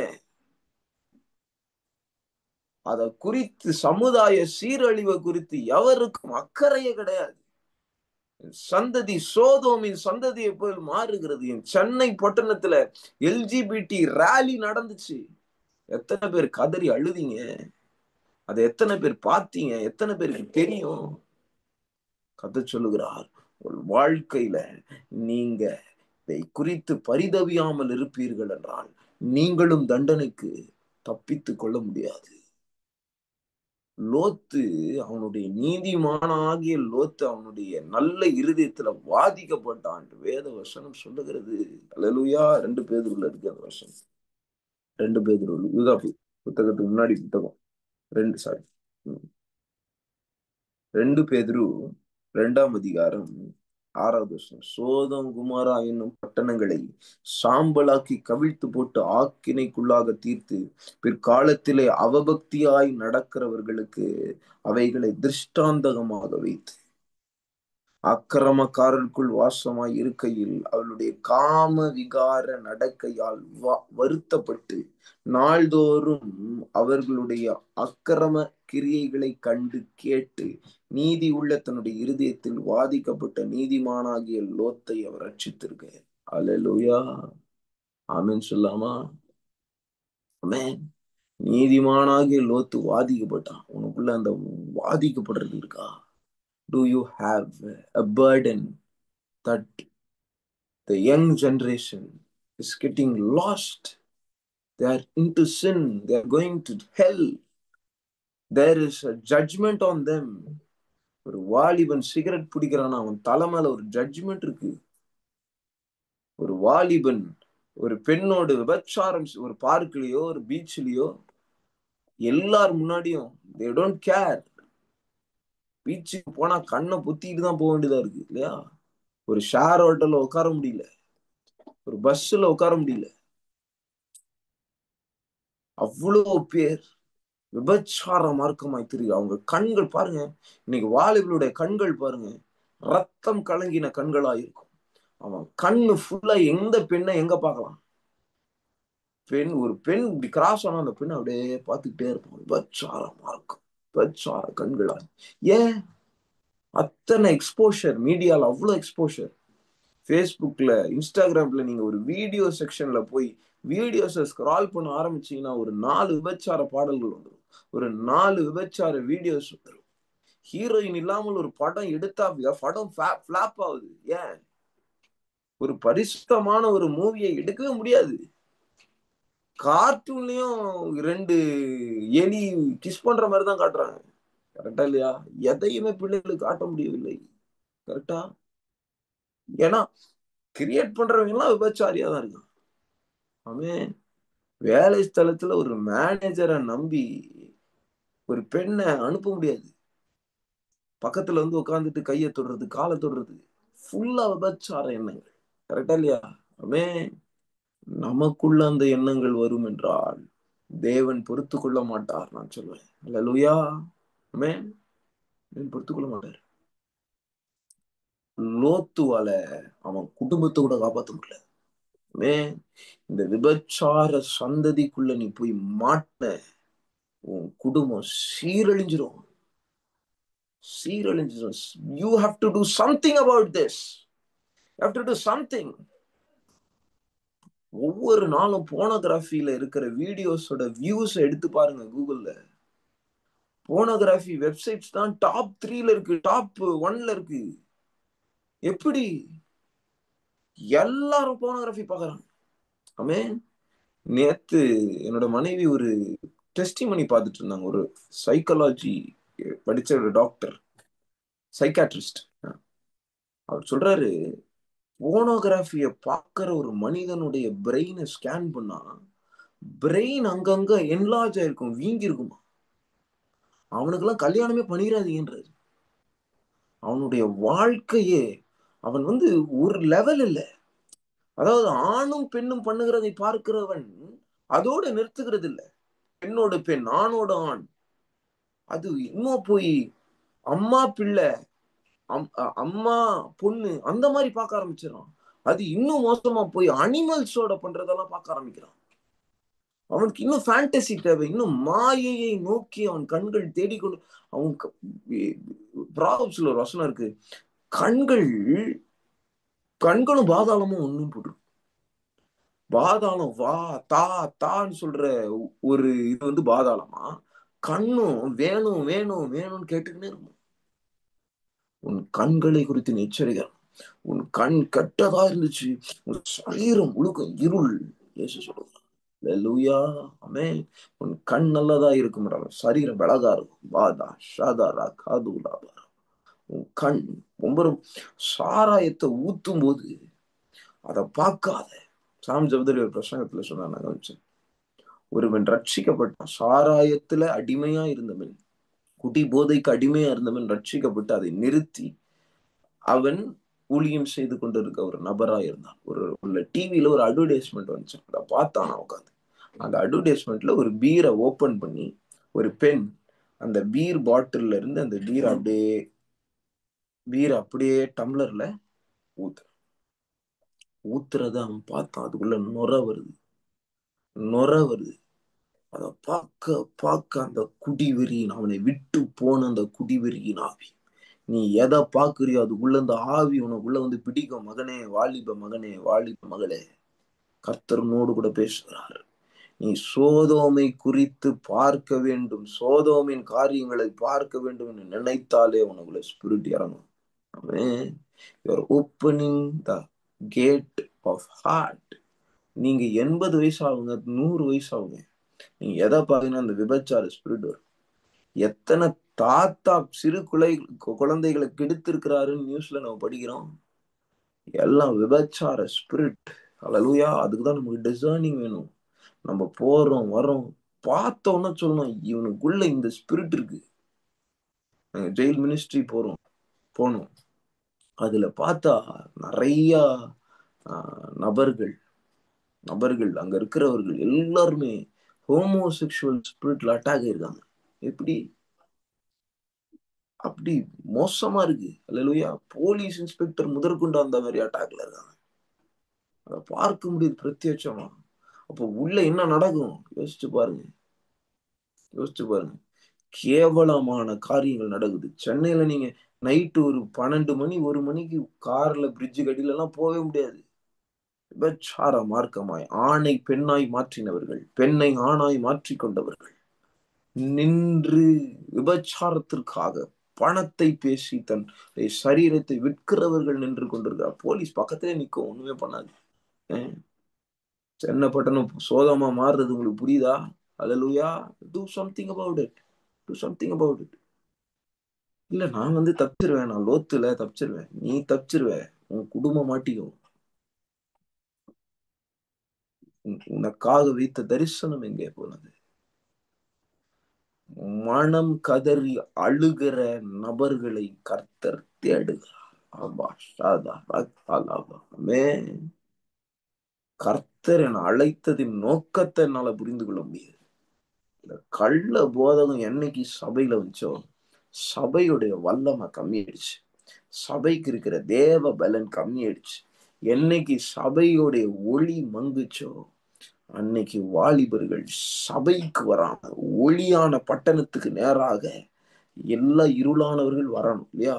அத குறித்து, சமுதாய சீரழிவை குறித்து எவருக்கும் அக்கறையே கிடையாது. சந்ததி சோதோமின் சந்ததியை போல் மாறுகிறது. என் சென்னை பட்டணத்துல எல்ஜிபிடி ராலி நடந்துச்சு. எத்தனை பேர் கதறி அழுதிங்க? அதை எத்தனை பேர் பார்த்தீங்க? எத்தனை பேருக்கு தெரியும்? கதை சொல்லுகிறார், ஒரு வாழ்க்கையில நீங்க இதை குறித்து பரிதவியாமல் இருப்பீர்கள் என்றால் நீங்களும் தண்டனைக்கு தப்பித்துக் கொள்ள முடியாது. லோத்து, அவனுடைய நீதிமானாகிய லோத்து அவனுடைய நல்ல இருதயத்துல வாதிக்கப்பட்டான். வேத வசனம் சொல்லுகிறது. அல்லேலூயா. 2 பேதுருல இருக்கு அந்த வசனம். 2 பேதுரு, யூதா புத்தகத்துக்கு முன்னாடி புத்தகம் 2 பேதுரு 2ஆம் அதிகாரம் 6வது வசனம். சோதம் குமாரா என்னும் பட்டணங்களை சாம்பலாக்கி கவிழ்த்து போட்டு ஆக்கினைக்குள்ளாக தீர்த்து பிற்காலத்திலே அவபக்தியாய் நடக்கிறவர்களுக்கு அவைகளை திருஷ்டாந்தகமாக வைத்து அக்கிரமக்காரருக்குள் வாசமாய் இருக்கையில் அவளுடைய காம விகார நடக்கையால் வருத்தப்பட்டு நாள்தோறும் அவர்களுடைய அக்கிரம கிரியைகளை கண்டு கேட்டு நீதி உள்ள தன்னுடைய இருதயத்தில் வாதிக்கப்பட்ட நீதிமானாகிய லோத்தை அவர் ரட்சித்திருக்க. அல்லேலூயா, ஆமென் சொல்லாமா? ஆமென். நீதிமானாகிய லோத்து வாதிக்கப்பட்டான். உனக்குள்ள அந்த வாதிக்கப்படுறது இருக்கா? Do you have a burden that the young generation is getting lost? They are into sin. They are going to hell. There is a judgment on them. ஒரு வாலிபன் சிகரெட் பிடிக்கிறானா, அவன் தலைமையில ஒரு ஜட்ஜ்மெண்ட் இருக்கு. ஒரு வாலிபன் ஒரு பெண்ணோடு விபச்சாரம், ஒரு பார்க்லயோ ஒரு பீச்லயோ, எல்லார் முன்னாடியும் they don't care. பீச்சுக்கு போனா கண்ணை புத்திட்டு தான் போக வேண்டியதா இருக்கு இல்லையா? ஒரு ஷேர் ஹோட்டல்ல உட்கார முடியல, ஒரு பஸ்ல உட்கார முடியல. அவ்வளவு பேர் விபச்சார மார்க்கமாய் தெரியுது. அவங்க கண்கள் பாருங்க, இன்னைக்கு வாலிபர்களுடைய கண்கள் பாருங்க, ரத்தம் கலங்கின கண்களா இருக்கும். அவன் கண்ணு ஃபுல்லா எந்த பெண்ணை எங்க பார்க்கலாம், ஒரு பெண் இப்படி கிராஸ் ஆனா அந்த பெண் அப்படியே பார்த்துக்கிட்டே இருப்பான். விபச்சாரமா இருக்கும், விபச்சார கண்களா. ஏன் அத்தனை எக்ஸ்போஷர்? மீடியால அவ்வளவு எக்ஸ்போஷர். ஃபேஸ்புக்ல, இன்ஸ்டாகிராம்ல நீங்க ஒரு வீடியோ செக்ஷன்ல போய் வீடியோஸை ஸ்க்ரால் பண்ண ஆரம்பிச்சீங்கன்னா ஒரு 4 விபச்சார பாடல்கள் வந்துடும், ஒரு 4 விபச்சார வீடியோஸ் வந்துடும். ஹீரோயின் இல்லாமல் ஒரு படம் எடுத்தா படம் ஃபிளாப் ஆகுது. ஏன்? ஒரு பரிசுத்தமான ஒரு மூவியை எடுக்கவே முடியாது. கார்ட்டூன்லயும் 2 எலி கிஸ் பண்ற மாதிரி தான் காட்டுறாங்க. கரெக்டா இல்லையா? எதையுமே பிள்ளைகளுக்கு காட்ட முடியவில்லை. கரெக்டா? ஏன்னா கிரியேட் பண்றவங்க எல்லாம் விபச்சாரியா தான் இருக்கான். அவன் வேலை ஸ்தலத்துல ஒரு மேனேஜரை நம்பி ஒரு பெண்ணை அனுப்ப முடியாது. பக்கத்துல வந்து உட்காந்துட்டு கையை தொடுறது, காலை தொடுறது, ஃபுல்லா விபச்சார எண்ணங்கள். கரெக்டா இல்லையா? அவன் நமக்குள்ள அந்த எண்ணங்கள் வரும் என்றால் தேவன் பொறுத்து கொள்ள மாட்டார். நான் சொல்லுவேன் அல்லேலூயா. ஆமென். தேவன் பொறுத்து கொள்ள மாட்டார். லோத்துவால அவன் குடும்பத்தை கூட காப்பாத்த முடியல. ஆமென். இந்த விபச்சார சந்ததிக்குள்ள நீ போய் மாட்ட, உன் குடும்பம் சீரழிஞ்சிரும், சீரழிஞ்சிரும். You have to do something about this. You have to do something. ஒவ்வொரு நாளும் போனோகிராஃபில இருக்கிற வீடியோஸோட வியூஸ் எடுத்து பாருங்க கூகுள்ல. போனோகிராஃபி வெப்சைட்ஸ் தான் டாப் 3ல இருக்கு, டாப் 1ல இருக்கு. எப்படி? எல்லாரும் போனோகிராஃபி பாக்குறாங்க. ஆமென். நேத்து என்னோட மனைவி ஒரு டெஸ்டிமனி பார்த்துட்டு இருந்தாங்க. ஒரு சைக்காலஜி படிச்ச ஒரு டாக்டர், சைக்காட்ரிஸ்ட். அவர் சொல்றாரு, போனோகிராஃபிய பாக்குற ஒரு மனிதனுடைய பிரெயினை ஸ்கேன் பண்ணா பிரெயின் அங்கங்க என்லார்ஜ் ஆயிருக்கும், வீங்கி இருக்குமா. அவனுக்கெல்லாம் கல்யாணமே பண்ணிடாதீங்கன்றாரு. அவனுடைய வாழ்க்கையே அவன் வந்து ஒரு லெவல் இல்ல. அதாவது ஆணும் பெண்ணும் பண்ணுகிறதை பார்க்கிறவன் அதோட நிறுத்துகிறது இல்ல. பெண்ணோடு பெண், ஆணோட ஆண், அது இன்னும் போய் அம்மா பிள்ளை, அம்மா பொண்ணு அந்த மாதிரி பார்க்க ஆரம்பிச்சிடறான். அது இன்னும் மோசமா போய் அனிமல்ஸோட பண்றதெல்லாம் பார்க்க ஆரம்பிக்கிறான். அவனுக்கு இன்னும் ஃபேண்டசி தேவை, இன்னும் மாயையை நோக்கி அவன் கண்கள் தேடிக்கொண்டு. அவனுக்கு ப்ராப்ஸ்ல ஒரு வசனம் இருக்கு, கண்கள் கண்களும் பாதாளமும் ஒண்ணும் போட்டு. பாதாளம் வா தா தான்னு சொல்ற ஒரு இது வந்து பாதாளமா, கண்ணும் வேணும் வேணும் வேணும்னு கேட்டுக்கிட்டே இருக்கும். உன் கண்களை குறித்து நீ எச்சரிக்கை. உன் கண் கெட்டதா இருந்துச்சு, உன் சரீரம் முழுக்க இருள். இயேசு சொல்லுவார் அல்லேலூயா. ஆமென். உன் கண் நல்லதா இருக்கும், சரீரம் அழகா இருக்கும். பாதா ஷாதாரா காதுலா. உன் கண் ரொம்ப சாராயத்தை ஊத்தும் போது அதை பார்க்காத. சாம் ஜபதரி ஒரு பிரசங்கத்துல சொன்னாங்க, ஒருவன் ரட்சிக்கப்பட்டான், சாராயத்துல அடிமையா இருந்தவன், குடி போதைக்கு அடிமையா இருந்தவன் ரட்சிக்கப்பட்டு அதை நிறுத்தி அவன் ஊழியம் செய்து கொண்டிருக்க ஒரு நபரா இருந்தான். ஒரு டிவில ஒரு அட்வர்டைஸ்மெண்ட் வந்துச்சு, அதை பார்த்தான் உட்காந்து. அந்த அட்வர்டைஸ்மெண்ட்ல ஒரு பீரை ஓபன் பண்ணி ஒரு பெண் அந்த பீர் பாட்டில்ல இருந்து அந்த பீர் அப்படியே டம்ளர்ல ஊத்துறத அவன் பார்த்தான். அதுக்குள்ள நொர வருது. அதை பார்க்க பார்க்க அந்த குடிவெறியின், அவனை விட்டு போன அந்த குடிவெறியின் ஆவி, நீ எதை பார்க்கறியோ அதுக்குள்ள இந்த ஆவி உனக்குள்ள வந்து பிடிக்கும். மகனே, வாலிப மகனே, வாலிப மகளே, கர்த்தர்னோடு கூட பேசுகிறார். நீ சோதோமை குறித்து பார்க்க வேண்டும், சோதோமின் காரியங்களை பார்க்க வேண்டும் என்று நினைத்தாலே உனக்குள்ள ஸ்பிரிட் இறங்கும். ஆமென். You are opening the gate of heart. நீங்க 80 வயசு ஆகுங்க, 100 வயசு ஆகுங்க, நீங்க எதை பாத்தீங்கன்னா அந்த விபச்சார ஸ்பிரிட் வரும். எத்தனை தாத்தா சிறு குழந்தைகளை கெடுத்திருக்கிறாருன்னு நியூஸ்ல நம்ம படிக்கிறோம். எல்லாம் விபச்சார ஸ்பிரிட். அல்லேலூயா. அதுக்குதான் நமக்கு டிசர்னிங் வேணும். நம்ம போறோம் வரோம், பார்த்தோம்னா சொல்லணும் இவனுக்குள்ள இந்த ஸ்பிரிட் இருக்கு. ஜெயில் மினிஸ்ட்ரி போனோம். அதுல பார்த்தா நிறைய நபர்கள் அங்க இருக்கிறவர்கள் எல்லாருமே ஹோமோசெக்சுவல் ஸ்பிரிட்ல அட்டாக் ஆயிருக்காங்க. எப்படி? அப்படி மோசமா இருக்கு. அல்லேலூயா. போலீஸ் இன்ஸ்பெக்டர் முதற்கொண்டு அந்த மாதிரி அட்டாக்ல இருக்காங்க. அதை பார்க்க முடியுது பிரத்யட்சமா. அப்போ உள்ள என்ன நடக்கும் யோசிச்சு பாருங்க. யோசிச்சு பாருங்க. கேவலமான காரியங்கள் நடக்குது. சென்னையில நீங்க நைட்டு ஒரு 12 மணி 1 மணிக்கு கார்ல பிரிட்ஜுக்கு அடியில எல்லாம் போகவே முடியாது. விபச்சார மார்க்கமாய் ஆணை பெண்ணாய் மாற்றினவர்கள், பெண்ணை ஆணாய் மாற்றிக் கொண்டவர்கள் நின்று விபச்சாரத்திற்காக பணத்தை பேசி தன் சரீரத்தை விற்கிறவர்கள் நின்று கொண்டிருக்கிறார். போலீஸ் பக்கத்திலே நிக்கும், ஒண்ணுமே பண்ணாது. அஹ் சென்னை பட்டணம் சோதமா மாறுறது உங்களுக்கு புரியுதா? Hallelujah. Do something about it. Do something about it. இல்ல நான் தப்பிச்சிருவேன், நான் லோத்துல தப்பிச்சிருவேன். நீ தப்பிச்சிருவ, உன் குடும்பம் மாட்டிக்கும். உனக்காக வைத்த தரிசனம் எங்கே போனது? மனம் கதறி அழுகிற நபர்களை கர்த்தர் தேடுகிறார். ஆமா, ஷாதா, ரக்தாலாபா. ஆமென். கர்த்தர் என அழைத்ததின் நோக்கத்தை என்னால புரிந்து கொள்ள முடியாது. இந்த கள்ள போதகம் என்னைக்கு சபையில வந்துச்சோ, சபையுடைய வல்லமை கம்மியாயிடுச்சு. சபைக்கு இருக்கிற தேவ பலன் கம்மியாயிடுச்சு. என்னைக்கு சபையுடைய ஒளி மங்குச்சோ, அன்னைக்கு வாலிபர்கள் சபைக்கு வராம ஒளியான பட்டணத்துக்கு நேராக எல்லா இருளானவர்கள் வரணும் இல்லையா?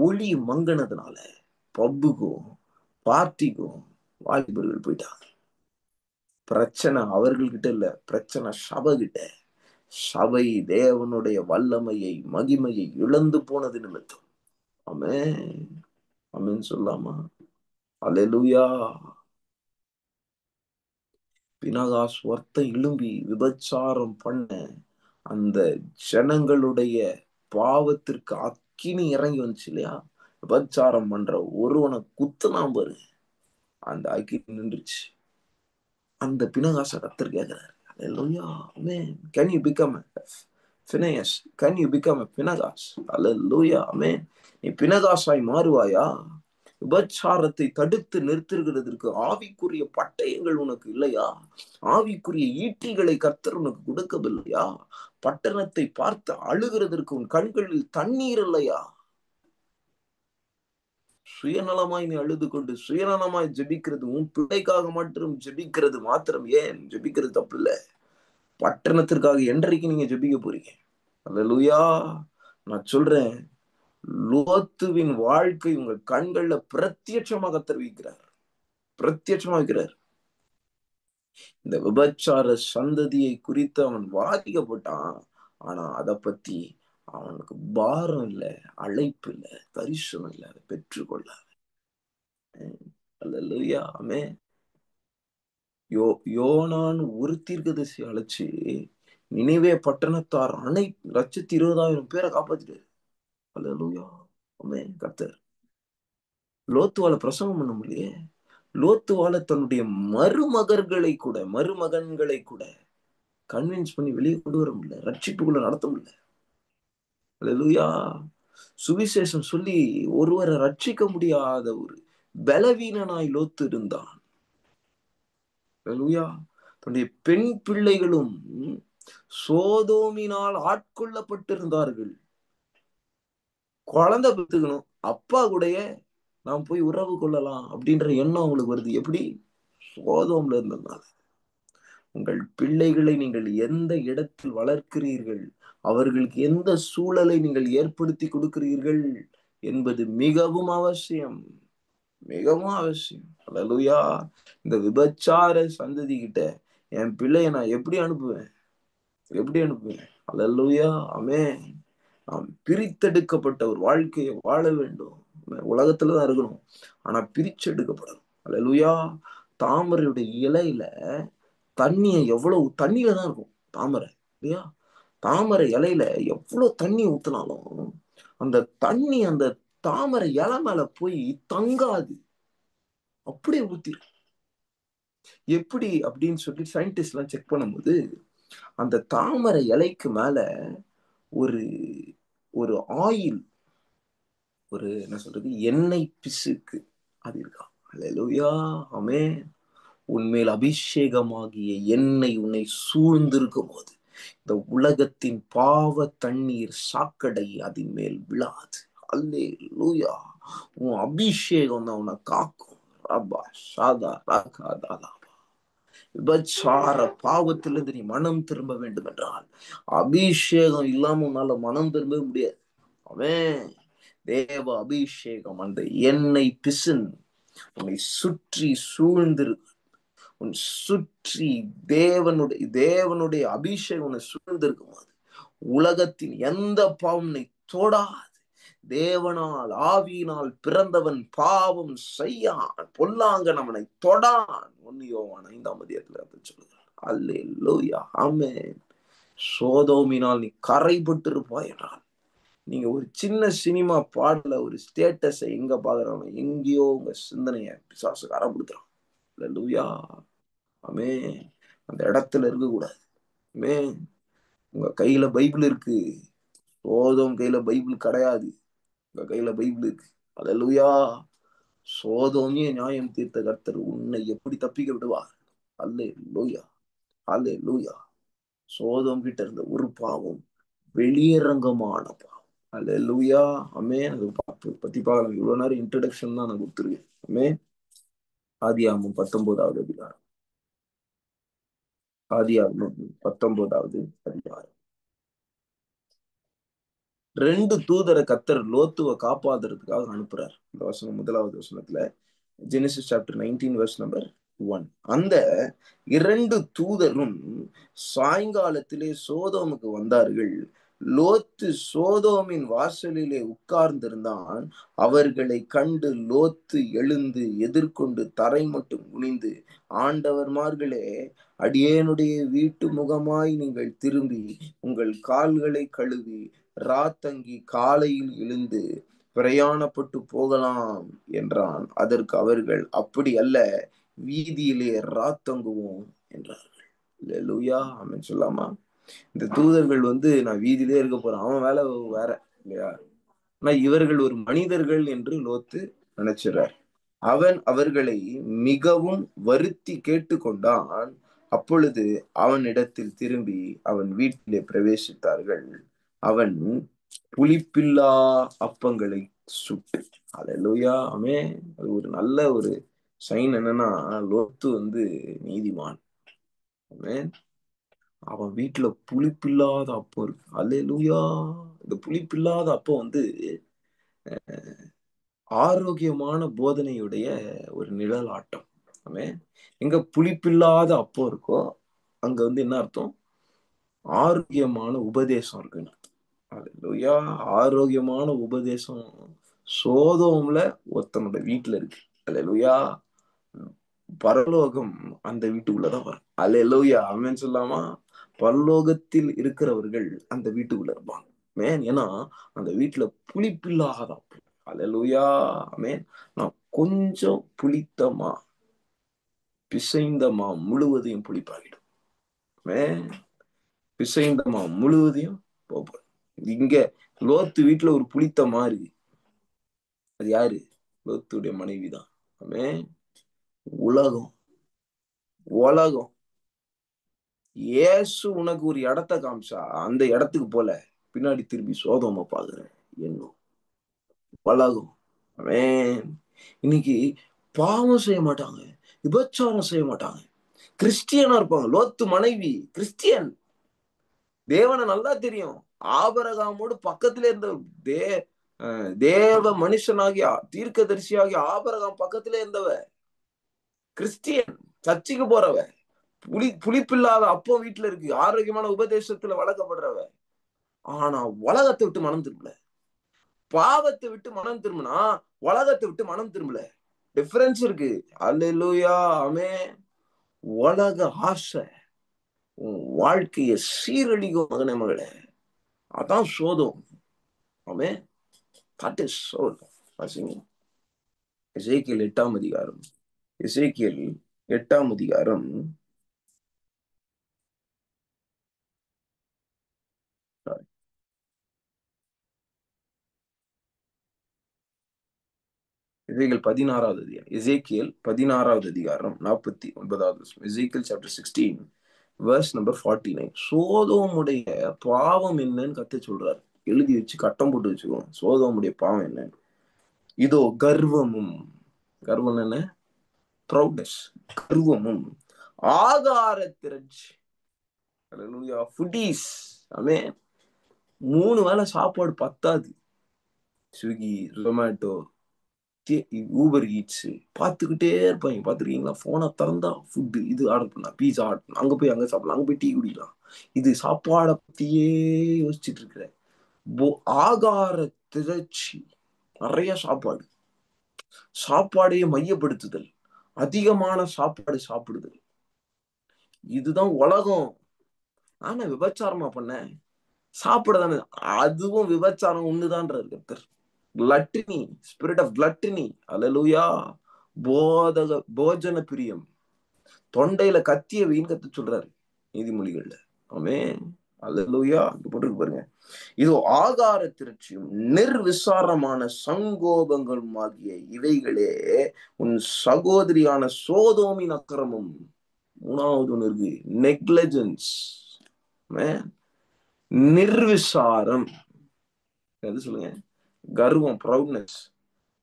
ஒளி மங்கினதுனால பப்புக்கும் பார்ட்டிக்கும் வாலிபர்கள் போயிட்டாங்க. பிரச்சனை அவர்கள்கிட்ட இல்ல, பிரச்சனை சபை கிட்ட. சபை தேவனுடைய வல்லமையை மகிமையை இழந்து போனது நிமித்தம். ஆமென். ஆமென் சொல்லாமா? அல்லேலூயா. பினகாஸ் ஒருத்தன் எழும்பி விபச்சாரம் பண்ண அந்த ஜனங்களுடைய பாவத்திற்கு அக்கினி இறங்கி வந்துச்சு இல்லையா? விபச்சாரம் பண்ற ஒருவனை குத்துனாம் பாரு, அந்த அக்கினி நின்றுச்சு. அந்த பினகாச கர்த்தர் கேட்கிறார். Hallelujah. Amen. Can you become a Phineas? Can you become a Phinehas? Hallelujah. Amen. நீ பினகாசாய் மாறுவாயா? விபச்சாரத்தை தடுத்து நிறுத்துகிறதற்கு ஆவிக்குரிய பட்டயங்கள் உனக்கு இல்லையா? ஆவிக்குரிய ஈட்டிகளை கர்த்தர் உனக்கு கொடுக்கவில்லையா? பட்டணத்தை பார்த்து அழுகிறதற்கு உன் கண்களில் தண்ணீர் இல்லையா? சுயநலமாய் நீ அழுது கொண்டு சுயநலமாய் ஜெபிக்கிறது, உன் பிள்ளைக்காக மட்டும் ஜெபிக்கிறது மாத்திரம். ஏன் ஜெபிக்கிறது தப்பு இல்ல, பட்டணத்திற்காக என்றைக்கு நீங்க ஜெபிக்க போறீங்க? அல்லேலூயா. நான் சொல்றேன், லோத்துவின் வாழ்க்கை உங்கள் கண்கள்ல பிரத்யட்சமாக தெரிவிக்கிறார், பிரத்யட்சமா வைக்கிறார். இந்த விபச்சார சந்ததியை குறித்து அவன் வாதிக்கப்பட்டான். ஆனா அதை பத்தி அவனுக்கு பாரம் இல்ல, அழைப்பு இல்ல, தரிசனம் இல்ல, அதை பெற்றுக்கொள்ள. அல்லேலூயா. ஆமென். யோனான் ஒரு தீர்க்கதரிசி அழைச்சு நினைவே பட்டணத்தார் 1,20,000 பேரை காப்பாத்திட்டாரு. அல்லேலூயா. ஆமென். கர்த்தர் லோத்துவால பிரசங்கம் பண்ண முடியலையே. லோத்துவால தன்னுடைய மருமகன்களை கூட கன்வின்ஸ் பண்ணி வெளியே கொண்டு வர முடியல, ரட்சிப்புக்குள்ள நடத்த முடியல. அல்லேலூயா. சுவிசேஷம் சொல்லி ஒருவரை ரட்சிக்க முடியாத ஒரு பலவீனனாய் லோத்து இருந்தான். அல்லேலூயா. தன்னுடைய பெண் பிள்ளைகளும் சோதோமினால் ஆட்கொள்ளப்பட்டிருந்தார்கள். குழந்தை பெத்துக்கணும், அப்பா கூடயே நாம் போய் உறவு கொள்ளலாம் அப்படின்ற எண்ணம் அவங்களுக்கு வருது. எப்படி? சோதோம்ல இருந்ததுனால. உங்கள் பிள்ளைகளை நீங்கள் எந்த இடத்தில் வளர்க்கிறீர்கள், அவர்களுக்கு எந்த சூழலை நீங்கள் ஏற்படுத்தி கொடுக்கிறீர்கள் என்பது மிகவும் அவசியம், மிகவும் அவசியம். அல்லேலூயா. இந்த விபச்சார சந்ததி கிட்ட என் பிள்ளைய நான் எப்படி அனுப்புவேன்? எப்படி அனுப்புவேன்? அல்லேலூயா. ஆமென். நாம் பிரித்தெடுக்கப்பட்ட ஒரு வாழ்க்கையை வாழ வேண்டும். உலகத்துலதான் இருக்கணும், ஆனா பிரிச்செடுக்கப்படணும். அல்லேலூயா. தாமரையுடைய இலையில தண்ணிய எவ்வளவு தண்ணியில தான் இருக்கும் தாமரை இல்லையா? தாமரை இலையில எவ்வளவு தண்ணி ஊத்தினாலும் அந்த தண்ணி அந்த தாமரை இலை மேல போய் தங்காது, அப்படியே ஊத்திரும். எப்படி அப்படின்னு சொல்லி சயின்டிஸ்ட் எல்லாம் செக் பண்ணும்போது, அந்த தாமரை இலைக்கு மேல ஒரு ஒரு ஆயில், ஒரு என்ன சொல்றது, எண்ணெய் பிசுக்கு அது இருக்கா. அல்லேலூயா. ஆமென். உன்மேல் அபிஷேகமாகிய எண்ணெய் உன்னை சூழ்ந்திருக்கும் போது இந்த உலகத்தின் பாவ தண்ணீர் சாக்கடை அதன் மேல் விழாது. அல்லேலூயா. உன் அபிஷேகம் தான் உன்னை காக்கும். ரபா ஷாதா ராகா தாலா. விபச்சார பாவத்திலிருந்து நீ மனம் திரும்ப வேண்டும் என்றால் அபிஷேகம் இல்லாம உன்னால மனம் திரும்ப முடியாது. அவன் தேவ அபிஷேகம் அந்த எண்ணெய் பிசின் உன்னை சுற்றி சூழ்ந்திரு. உன் சுற்றி தேவனுடைய அபிஷேகம் உன்னை சூழ்ந்திருக்கும் போது உலகத்தின் எந்த பாவம் உன்னை தொடாது. தேவனால் ஆவியினால் பிறந்தவன் பாவம் செய்யான், பொல்லாங்கன் அவனை தொடான். 1 யோவான் 5:8 சொல்லுகிறார். அல்லேலூயா, ஆமென். சோதோமினால் நீ கரைபட்டு இருப்பாய் என்றால், நீங்க ஒரு சின்ன சினிமா பாடல ஒரு ஸ்டேட்டஸை எங்க பாக்குறாங்க, எங்கேயோ உங்க சிந்தனைய பிசாசு கரப்படுத்துறான். அல்லேலூயா, ஆமென். அந்த இடத்துல இருக்க கூடாது. ஆமென். உங்க கையில பைபிள் இருக்கு. சோதோம் கையில பைபிள் கிடையாது, உங்க கையில பைபிள் இருக்கு. அல்லேலூயா. சோதோமிய நியாயம் தீர்த்த கர்த்தர் உன்னை எப்படி தப்பிக்க விடுவார்? அல்லேலூயா, அல்லேலூயா. சோதோம் கிட்ட இருந்த ஒரு பாவம் வெளியரங்கமான பாவம். அல்லேலூயா, ஆமென். அது பத்தி பார்க்கலாம். இவ்வளவு நேரம் இன்ட்ரடக்ஷன் தான் நான் கொடுத்துருக்கேன். ஆமென். ஆதியாகமம் 19வது அதிகாரம். ஆதியாகமம் 19வது அதிகாரம். 2 தூதரை கர்த்தர் லோத்துவை காப்பாத்துறதுக்காக அனுப்புறார். இந்த வசனம் 1வது வசனத்துல ஜெனிசிஸ் சாப்டர் 19 வெர்ஸ் நம்பர் 1. அந்த 2 தூதரும் சாயங்காலத்திலே சோதோமுக்கு வந்தார்கள். லோத்து சோதோமின் வாசலிலே உட்கார்ந்திருந்தான். அவர்களை கண்டு லோத்து எழுந்து எதிர்கொண்டு தரை மட்டும் குனிந்து, ஆண்டவர்மார்களே, அடியேனுடைய வீட்டு முகமாய் நீங்கள் திரும்பி உங்கள் கால்களை கழுவி ராத்தங்கி காலையில் எழுந்து பிரயாணப்பட்டு போகலாம் என்றான். அதற்கு அவர்கள், அப்படி அல்ல, வீதியிலே ராத்தங்குவோம் என்றார்கள். அல்லேலூயா, ஆமென் சொல்லாமா? இந்த தூதர்கள் நான் வீதியிலே இருக்க போறேன், அவன் வேலை வேற இல்லையா? ஆனா இவர்கள் ஒரு மனிதர்கள் என்று லோத்து நினைச்சிறார். அவன் அவர்களை மிகவும் வருத்தி கேட்டுக்கொண்டான். அப்பொழுது அவனிடத்தில் திரும்பி அவன் வீட்டிலே பிரவேசித்தார்கள். அவன் புளிப்பில்லா அப்பங்களை சுட்டு. அல்லேலூயா, ஆமென். அது ஒரு நல்ல ஒரு சைன். என்னன்னா, லோத்து நீதிமான். ஆமென். அவன் வீட்டுல புளிப்பில்லாத அப்பம் இருக்கு. அல்லேலூயா. இந்த புளிப்பில்லாத அப்பம் ஆரோக்கியமான போதனையுடைய ஒரு நிழல் ஆட்டம். ஆமென். எங்க புளிப்பில்லாத அப்பம் இருக்கோ அங்க என்ன அர்த்தம்? ஆரோக்கியமான உபதேசம் இருக்குன்னு. அல்லேலூயா. ஆரோக்கியமான உபதேசம் சோதோம்ல ஒருத்தனோட வீட்டுல இருக்கு. அல்லேலூயா. பரலோகம் அந்த வீட்டுக்குள்ளதான் வரும். அல்லேலூயா, ஆமென் சொல்லாமா? பரலோகத்தில் இருக்கிறவர்கள் அந்த வீட்டுக்குள்ள இருப்பாங்க. மேன், ஏன்னா அந்த வீட்டுல புளிப்பில்லாத அப்பம். அல்லேலூயா, ஆமென். நான் கொஞ்சம் புளித்தமா பிசைந்தமா முழுவதையும் புளிப்பாகிடும். மேன், பிசைந்தமா முழுவதையும் போகும். இங்க லோத்து வீட்டுல ஒரு புளித்த மாதிரி, அது யாரு? லோத்துடைய மனைவிதான். ஆமென். உலகம் உலகம் இயேசு உனக்கு ஒரு இடத்த காமிச்சா அந்த இடத்துக்கு போல பின்னாடி திரும்பி சோதோம பாக்குற என்னும் உலகம். ஆமென். இன்னைக்கு பாவம் செய்ய மாட்டாங்க, விபச்சாரம் செய்ய மாட்டாங்க, கிறிஸ்டியனா இருப்பாங்க. லோத்து மனைவி கிறிஸ்டியன், தேவனை நல்லா தெரியும். ஆபரகாமோடு பக்கத்திலே இருந்த தே தேவ மனுஷனாகிய தீர்க்கதரிசியாகிய ஆபரகாம் பக்கத்திலே இருந்தவ கிறிஸ்டியன், சர்ச்சுக்கு போறவ. புளிப்பில்லாத அப்போ வீட்டுல இருக்கு, ஆரோக்கியமான உபதேசத்துல வளர்க்கப்படுறவ. ஆனா உலகத்தை விட்டு மனம் திரும்பல. பாவத்தை விட்டு மனம் திரும்பினா உலகத்தை விட்டு மனம் திரும்பல. டிஃபரன்ஸ் இருக்கு. அல்லேலூயா, ஆமென். உலக ஆசை உன் வாழ்க்கைய சீரழிக்கும் மகனே, மகளே. அதான் சோதம். ஆமென். தட் இஸ் சோதம். எசேக்கியேல் 8ஆம் அதிகாரம். எசேக்கியேல் 8ஆம் அதிகாரம். எசேக்கியேல் 16வது அதிகாரம். எசேக்கியேல் 16வது அதிகாரம் 49வது வசனம். எசேக்கியேல் சாப்டர் 16 verse number 49. சோதோமுடைய பாவம் என்னன்னு கத்த சொல்றாரு. எழுதி வச்சு கட்டம் போட்டு வச்சுக்கோங்க. சோதோமுடைய பாவம் என்னன்னு. இதோ கர்வமும், கர்வம் என்ன? ப்ரௌட்னஸ், கர்வமும் ஆகார திரட்சி. ஹல்லேலூயா. ஃபுட்டீஸ். ஆமென். 3 வேளை சாப்பாடு பத்தாது. ஸ்விக்கி, ஜொமேட்டோ, ஊபர் ஈட்ஸ் பார்த்துக்கிட்டே இருப்பாங்க. பார்த்துருக்கீங்களா? போனை திறந்தா ஃபுட்டு, இது ஆர்டர் பண்ணலாம், பீஸா ஆர்டர் பண்ணலாம், அங்கே போய் அங்கே சாப்பிடலாம், அங்கே போய் டீ குடிக்கலாம். இது சாப்பாடை பற்றியே யோசிச்சுட்டு இருக்கிற ஆகார திரட்சி. நிறைய சாப்பாடு, சாப்பாடையே மையப்படுத்துதல், அதிகமான சாப்பாடு சாப்பிடுதல். இதுதான் உலகம். ஆனா விபச்சாரமா பண்ண சாப்பிட தானே, அதுவும் விபச்சாரம் ஒண்ணுதான்றார் கர்த்தர். கிளட்டினி, ஸ்பிரிட் ஆஃப் கிளட்டினி. அல்லேலூயா. போஜன பிரியம், தொண்டையில கத்திய வீண் கத்து சொல்றாரு நீதிமொழிகள்ல. ஆமென். அல்லேலூயா. போட்டுருக்கு பாருங்க. இது ஆகார திரட்சியும் நிர்விசாரமான சங்கோபங்களும் ஆகிய இவைகளே உன் சகோதரியான சோதோமின் அக்கிரமம். 3வது ஒண்ணு இருக்கு, நெக்லஜென்ஸ். நிர்விசாரம், எது சொல்லுங்க? கர்வம், ப்ரௌட்னஸ்,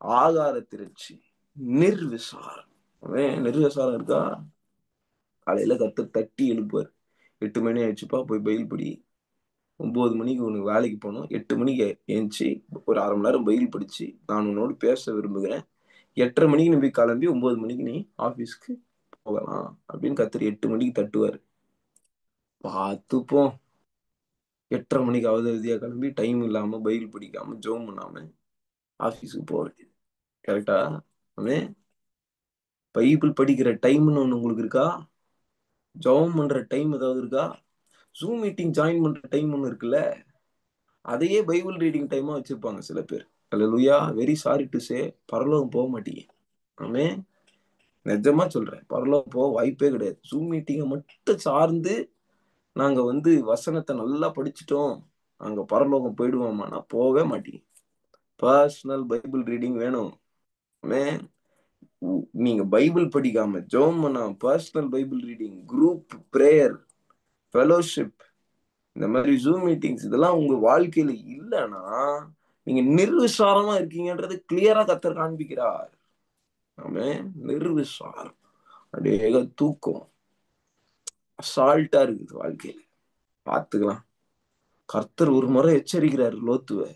ஆகார திரட்சி, நிர்விசாரம். நிர்விசாரம் இருக்கா? காலையில தட்டி எழுப்புவார். 8 மணி ஆயிடுச்சுப்பா, போய் பைபிள் படி. 9 மணிக்கு உனக்கு வேலைக்கு போகணும். 8 மணிக்கு ஏஞ்சி ஒரு 1/2 மணி நேரம் பைபிள் படிச்சு நான் உன்னோடு பேச விரும்புகிறேன். 8:30 மணிக்கு நீ போய் கிளம்பி 9 மணிக்கு நீ ஆபீஸ்க்கு போகலாம் அப்படின்னு கர்த்தர் 8 மணிக்கு தட்டுவார். பார்த்துப்போம். 8:30 மணிக்கு அவதியா கிளம்பி டைம் இல்லாம பைபிள் படிக்காம ஜெபம் பண்ணாம ஆபீஸுக்கு போக வேண்டியது. கரெக்டா? பைபிள் படிக்கிற டைம்னு ஒண்ணு உங்களுக்கு இருக்கா? ஜெபம் பண்ற டைம் ஏதாவது இருக்கா? ஜூம் மீட்டிங் ஜாயின் பண்ற டைம் ஒண்ணு இருக்குல்ல, அதையே பைபிள் ரீடிங் டைமா வச்சிருப்பாங்க சில பேர். அல்லேலூயா. வெரி சாரி டு சே, பரலோகம் போக மாட்டீங்க. ஆமே, நிஜமா சொல்றேன், பரலோகம் போக வாய்ப்பே கிடையாது. ஜூம் மீட்டிங்கை மட்டும் சார்ந்து நாங்க வசனத்தை நல்லா படிச்சுட்டோம், அங்க பரலோகம் போயிடுவோமானா போகவே மாட்டீங்க. பர்சனல் பைபிள் ரீடிங் வேணும். ஆமே, நீங்க பைபிள் படிக்காம ஜெபம் பண்ணாம personal Bible reading, group prayer, fellowship, இந்த மாதிரி ஜூம் மீட்டிங்ஸ் இதெல்லாம் உங்க வாழ்க்கையில இல்லைன்னா நீங்க நிர்விசாரமா இருக்கீங்கன்றது கிளியரா கர்த்தர் காண்பிக்கிறார். ஆமே, நிர்விசாரம், அப்படியே தூக்கம், அசால்ட்டா இருக்குது வாழ்க்கையில. பார்த்துக்கலாம். கர்த்தர் ஒரு முறை எச்சரிக்கிறாரு லோத்துவை.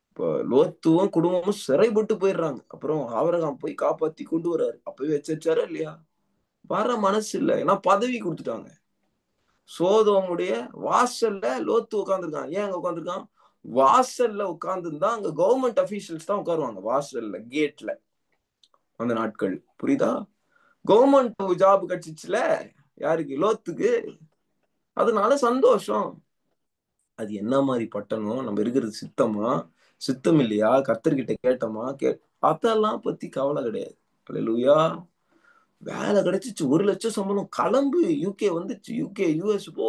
இப்போ லோத்துவும் குடும்பமும் சிறைப்பட்டு போயிடுறாங்க. அப்புறம் ஆபிரகாம் போய் காப்பாத்தி கொண்டு வர்றாரு. அப்பவே எச்சரிச்சாரா இல்லையா? வர மனசு இல்லை, ஏன்னா பதவி கொடுத்துட்டாங்க. சோதோமுடைய வாசல்ல லோத்து உட்காந்துருக்கான். ஏன் அங்க உட்காந்துருக்கான்? வாசல்ல உட்கார்ந்துருந்தா அங்க கவர்மெண்ட் அபிஷியல்ஸ் தான் உட்காருவாங்க வாசல்ல, கேட்ல. அந்த நாட்கள் புரியுதா? கவர்மெண்ட் ஜாப் கிடைச்சிச்சுல யாருக்கு? லோத்துக்கு. அதனால சந்தோஷம். அது என்ன மாதிரி பட்டணம், நம்ம இருக்கிறது சித்தமா சித்தம் இல்லையா, கர்த்தர்கிட்ட கேட்டோமா அதெல்லாம் பத்தி கவலை கிடையாது. அல்லேலூயா. வேலை கிடைச்சிச்சு, 1 லட்சம் சம்பளம், கிளம்பு, யூகே வந்துச்சு, யூகே யூஎஸ் போ,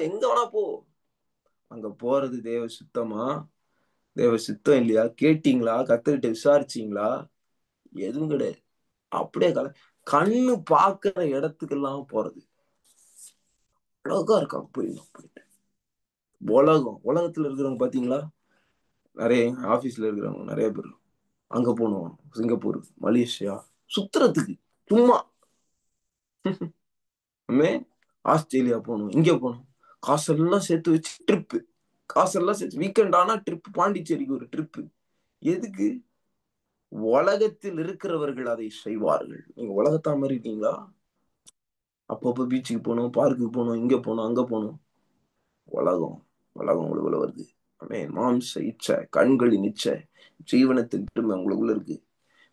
எங்க வேணா போ. அங்க போறது தேவ சித்தமா, தேவ சித்தம் இல்லையா கேட்டீங்களா? கர்த்தர்கிட்ட விசாரிச்சீங்களா? எதுவும் கிடையாது. அப்படியே கண்ணு பாக்குற இடத்துக்கெல்லாம் போறது. அழகா இருக்காங்க போயிட்டு. உலகத்துல இருக்கிறவங்க பாத்தீங்களா? நிறைய ஆபீஸ்ல இருக்கிறவங்க நிறைய பேர் அங்க போகணும், சிங்கப்பூர், மலேசியா சுத்துறதுக்கு சும்மா. ஆஸ்திரேலியா போகணும், இங்க போகணும், காசெல்லாம் சேர்த்து வச்சு ட்ரிப்பு, காசெல்லாம் சேர்த்து வீக்கெண்ட் ஆனா ட்ரிப், பாண்டிச்சேரிக்கு ஒரு ட்ரிப்பு. எதுக்கு? உலகத்தில் இருக்கிறவர்கள் அதை செய்வார்கள். நீங்க உலகத்தா மாதிரி இருக்கீங்களா? அப்பப்போ பீச்சுக்கு போகணும், பார்க்குக்கு போகணும், இங்க போகணும், அங்க போகணும். உலகம் உங்களுக்குள்ள வருது. மாம்ச இச்சை, கண்களின் இச்சை, ஜீவனத்தின் பெருமை உங்களுக்குள்ள இருக்கு.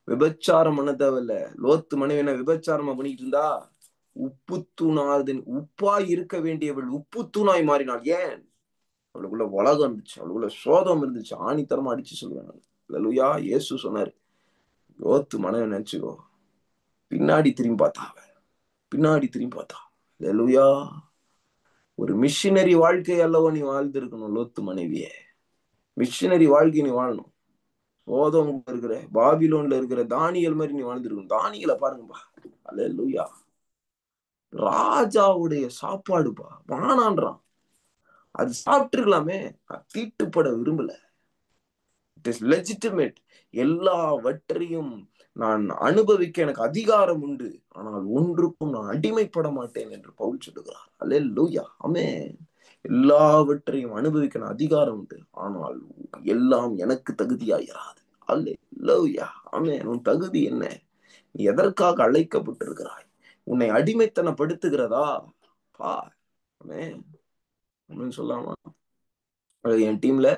விபச்சாரம் பண்ண தேவையில்ல. லோத்து மனைவின விபச்சாரமா பண்ணிட்டு இருந்தா உப்பு தூணாதன் உப்பாய் இருக்க வேண்டியவள் உப்பு தூணாய் மாறினாள். ஏன்? அவளுக்குள்ள உலகம் இருந்துச்சு, அவளுக்குள்ள சோதம் இருந்துச்சு. ஆணித்தரமா அடிச்சு சொல்லுவாங்க. அல்லேலூயா. இயேசு சொன்னாரு, லோத்து மனைவி நினைச்சுக்கோ, பின்னாடி திரும்பி பார்த்தா, அல்லேலூயா. ஒரு மிஷினரி வாழ்க்கை அல்லவோ நீ வாழ்ந்து இருக்கணும். லோத்து மனைவிய மிஷினரி வாழ்க்கை நீ வாழணும். சோதம் இருக்கிற, பாபிலோன்ல இருக்கிற தானியல் மாதிரி நீ வாழ்ந்துருக்கணும். தானியலை பாருங்கப்பா. அல்லேலூயா. ராஜாவுடைய சாப்பாடுப்பா, வானான்றான். அது சாப்பிட்டுருக்கலாமே, தீட்டுப்பட விரும்பல. It is legitimate. எல்லாவற்றையும் நான் அனுபவிக்க எனக்கு அதிகாரம் உண்டு, ஆனால் ஒன்றுக்கும் நான் அடிமைப்பட மாட்டேன் என்று பவுல் சொல்லுகிறார். அல்லேலூயா, ஆமென். எல்லாவற்றையும் அனுபவிக்க நான் அதிகாரம் உண்டு, ஆனால் எல்லாம் எனக்கு தகுதியாயிராது. அல்லேலூயா, ஆமென். உன் தகுதி என்ன? நீ எதற்காக அழைக்கப்பட்டிருக்கிறாய்? உன்னை அடிமைத்தனப்படுத்துகிறதா? பார். ஆமென். ஆமென் சொல்லாமா? என் டீம்ல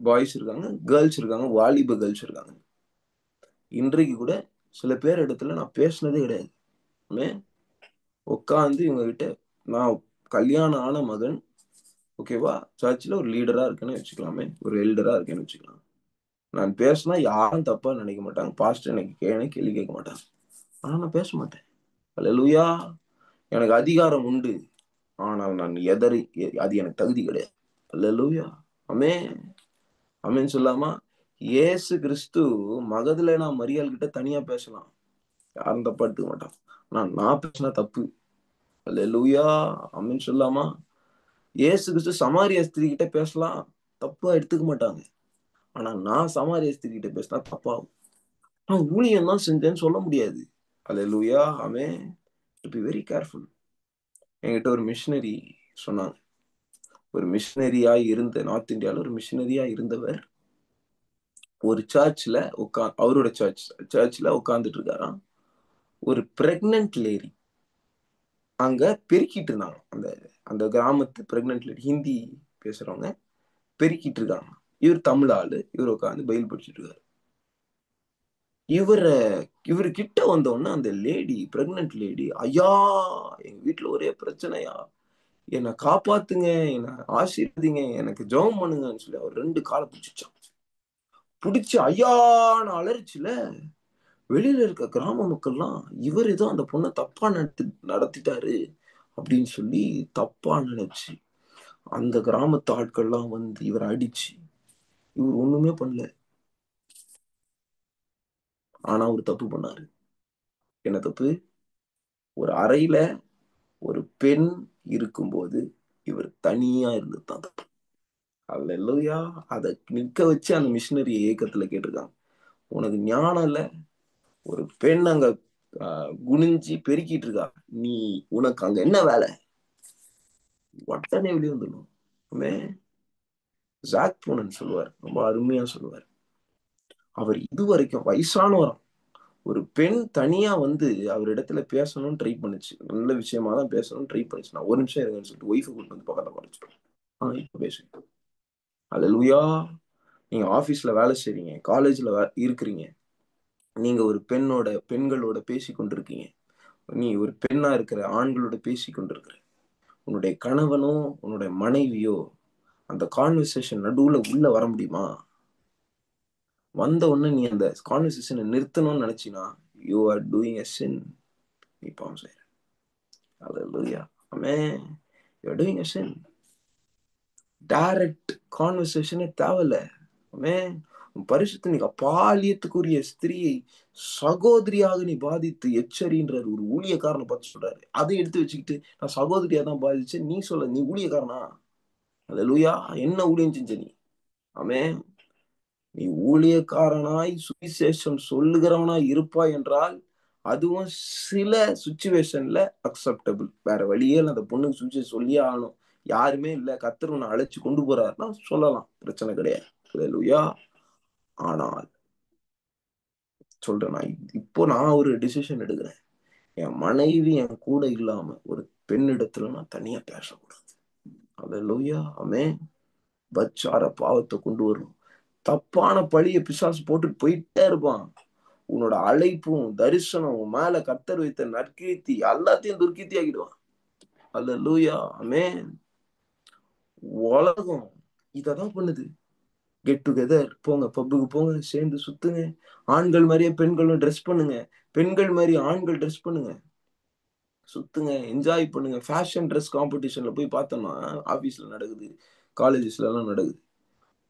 பாய்ஸ் இருக்காங்க, கேர்ள்ஸ் இருக்காங்க, வாலிப கேர்ள்ஸ் இருக்காங்க. இன்றைக்கு கூட சில பேர் இடத்துல நான் பேசினதே கிடையாது. உட்காந்து இவங்க கிட்ட, நான் கல்யாணம் ஆன மகன், ஓகேவா, சர்ச்சில் ஒரு லீடரா இருக்கேன்னு வச்சுக்கலாமே, ஒரு எல்டரா இருக்கேன்னு வச்சுக்கலாம். நான் பேசினா யாரும் தப்பா நினைக்க மாட்டாங்க, பாஸ்டர் எனக்கு கேள்வி கேட்க மாட்டாங்க. ஆனா நான் பேச மாட்டேன். அல்லேலூயா. எனக்கு அதிகாரம் உண்டு, ஆனால் நான் அது எனக்கு தகுதி கிடையாது. அல்லேலூயா, ஆமென். ஆமென் சொல்லாமா? இயேசு கிறிஸ்து மகதலேனா மரியாள் கிட்ட தனியா பேசலாம், யாரும் தப்பா எடுத்துக்க மாட்டான். நான் பேசினா தப்பு. அல்லேலூயா, ஆமென் சொல்லாமா? இயேசு கிறிஸ்து சமாரிய ஸ்திரீ கிட்ட பேசலாம், தப்பா எடுத்துக்க மாட்டாங்க. ஆனா நான் சமாரிய ஸ்திரீ கிட்ட பேசினா தப்பாகும். நான் ஊழியம் தான் செஞ்சேன்னு சொல்ல முடியாது. Hallelujah, amen. To be very careful. என்கிட்ட ஒரு மிஷனரி சொன்னாங்க. ஒரு மிஷனரியா இருந்த, நார்த் இந்தியால ஒரு மிஷனரியா இருந்தவர் ஒரு சர்ச்ல அவரோட சர்ச்ல உட்கார்ந்துட்டு இருக்காராம். ஒரு பிரெக்னன்ட் லேடி அங்க பெருக்கிட்டு இருந்தாங்க. அந்த அந்த கிராமத்து பிரெக்னன்ட் லேடி, ஹிந்தி பேசுறவங்க பெருக்கிட்டு இருக்காங்க. இவர் தமிழ் ஆளு, இவர் உட்காந்து பைபிள் படிச்சுட்டு இருக்காரு. இவரு கிட்ட வந்த உடனே அந்த லேடி, பிரெக்னன்ட் லேடி, ஐயா எங்க வீட்டுல ஒரே பிரச்சனையா, என்னை காப்பாத்துங்க, என்னை ஆசீர்வதிங்க, எனக்கு ஜெபம் பண்ணுங்கன்னு சொல்லி அவர் 2 காலை பிடிச்சிச்சான். பிடிச்சு ஐயான்னு அலறிச்சுல. வெளியில இருக்க கிராம மக்கள்லாம் இவர் ஏதோ அந்த பொண்ணை தப்பா நடத்திட்டாரு அப்படின்னு சொல்லி தப்பா நினைச்சு அந்த கிராமத்து ஆட்கள்லாம் வந்து இவரை அடிச்சு, இவர் ஒண்ணுமே பண்ணல. ஆனா அவர் தப்பு பண்ணாரு. என்ன தப்பு? ஒரு அறையில ஒரு பெண் இருக்கும்போது இவர் தனியா இருந்துதான் தப்பு. அல்லேலூயா. அதை நிக்க வச்சு அந்த மிஷினரி இயக்கத்துல கேட்டிருக்காங்க, உனக்கு ஞானம் இல்ல, ஒரு பெண் அங்க குனிஞ்சி பெருக்கிட்டு இருக்கா, நீ உனக்கு அங்க என்ன வேலை? உடனே வெளியே வந்துடணும். ஜாக் போனன் சொல்லுவார், ரொம்ப அருமையா சொல்லுவார். அவர் இதுவரைக்கும் வயசானவராம், ஒரு பெண் தனியா வந்து அவர் இடத்துல பேசணும்னு ட்ரை பண்ணுச்சு, நல்ல விஷயமா தான் பேசணும்னு ட்ரை பண்ணுச்சு. நான் ஒரு நிமிஷம் இருங்கன்னு சொல்லிட்டு ஒய்ஃபை கூட்டு வந்து பக்கத்துல குறைச்சிட்டோம். இப்ப பேசுங்க. அல்லேலூயா. நீங்க ஆபீஸ்ல வேலை செய்றீங்க, காலேஜ்ல இருக்கிறீங்க, நீங்க ஒரு பெண்களோட பேசி கொண்டிருக்கீங்க, நீ ஒரு பெண்ணா இருக்கிற, ஆண்களோட பேசி கொண்டிருக்கிற, உன்னுடைய கணவனோ உன்னுடைய மனைவியோ அந்த கான்வர்சேஷன் நடுவுல உள்ள வர முடியுமா? வந்த உடனே நீ அந்த கான்வர்சேஷனை நிறுத்தணும்னு நினைச்சினா, you are doing a sin. நீ பாவம் செய்ற. Hallelujah, amen. You are doing a sin. Direct கான்வர்சேஷனே தேவையில்ல. ஆமென். பரிசுத்த நீ பாலியத்துக்குரிய ஸ்திரியை சகோதரியாக நீ பாதித்து எச்சரின்றார் ஒரு ஊழியக்காரனை பார்த்து சொல்றாரு. அதை எடுத்து வச்சுக்கிட்டு நான் சகோதரியா தான் பாதிச்சேன் நீ சொல்ல, நீ ஊழியக்காரனா? அல்லேலூயா. என்ன ஊழியம் செஞ்ச நீ? ஆமென். நீ ஊழியக்காரனாய் சுவிசேஷம் சொல்லுகிறவனாய் இருப்பாய் என்றால் அதுவும் சில சுச்சுவேஷன்ல அக்செப்டபிள். வேற வழியே இல்லை, அந்த பொண்ணுக்கு சுவிசேஷம் சொல்லியே ஆகணும், யாருமே இல்ல, கர்த்தர் உன்னை அழைச்சு கொண்டு போறாருன்னா சொல்லலாம், பிரச்சனை கிடையாது. அல்லேலூயா. ஆனால் சொல்றேன், நான் ஒரு டிசிஷன் எடுக்கிறேன். என் மனைவி என் கூட இல்லாம ஒரு பெண்ணிடத்துல நான் தனியா பேசக்கூடாது. அல்லேலூயா, ஆமென். பச்சார பாவத்தை கொண்டு வரும். தப்பான பழிய பிசாசு போட்டுட்டு போயிட்டே இருப்பான். உன்னோட அழைப்பும் தரிசனம், உன் மேல கர்த்தர் வைத்த நற்கீர்த்தி எல்லாத்தையும் துர்க்கீர்த்தி ஆக்கிடுவான். அல்லேலூயா, ஆமென். உலகம் இததான் பண்ணுது. கெட் டுகெதர் போங்க, பப்புக்கு போங்க, சேர்ந்து சுத்துங்க, ஆண்கள் மாதிரியே பெண்களும் ட்ரெஸ் பண்ணுங்க, பெண்கள் மாதிரி ஆண்கள் ட்ரெஸ் பண்ணுங்க, சுத்துங்க, என்ஜாய் பண்ணுங்க. ஃபேஷன் ட்ரெஸ் காம்படிஷன்ல போய் பார்த்தோம்னா ஆபீஸ்ல நடக்குது, காலேஜஸ்ல எல்லாம் நடக்குது.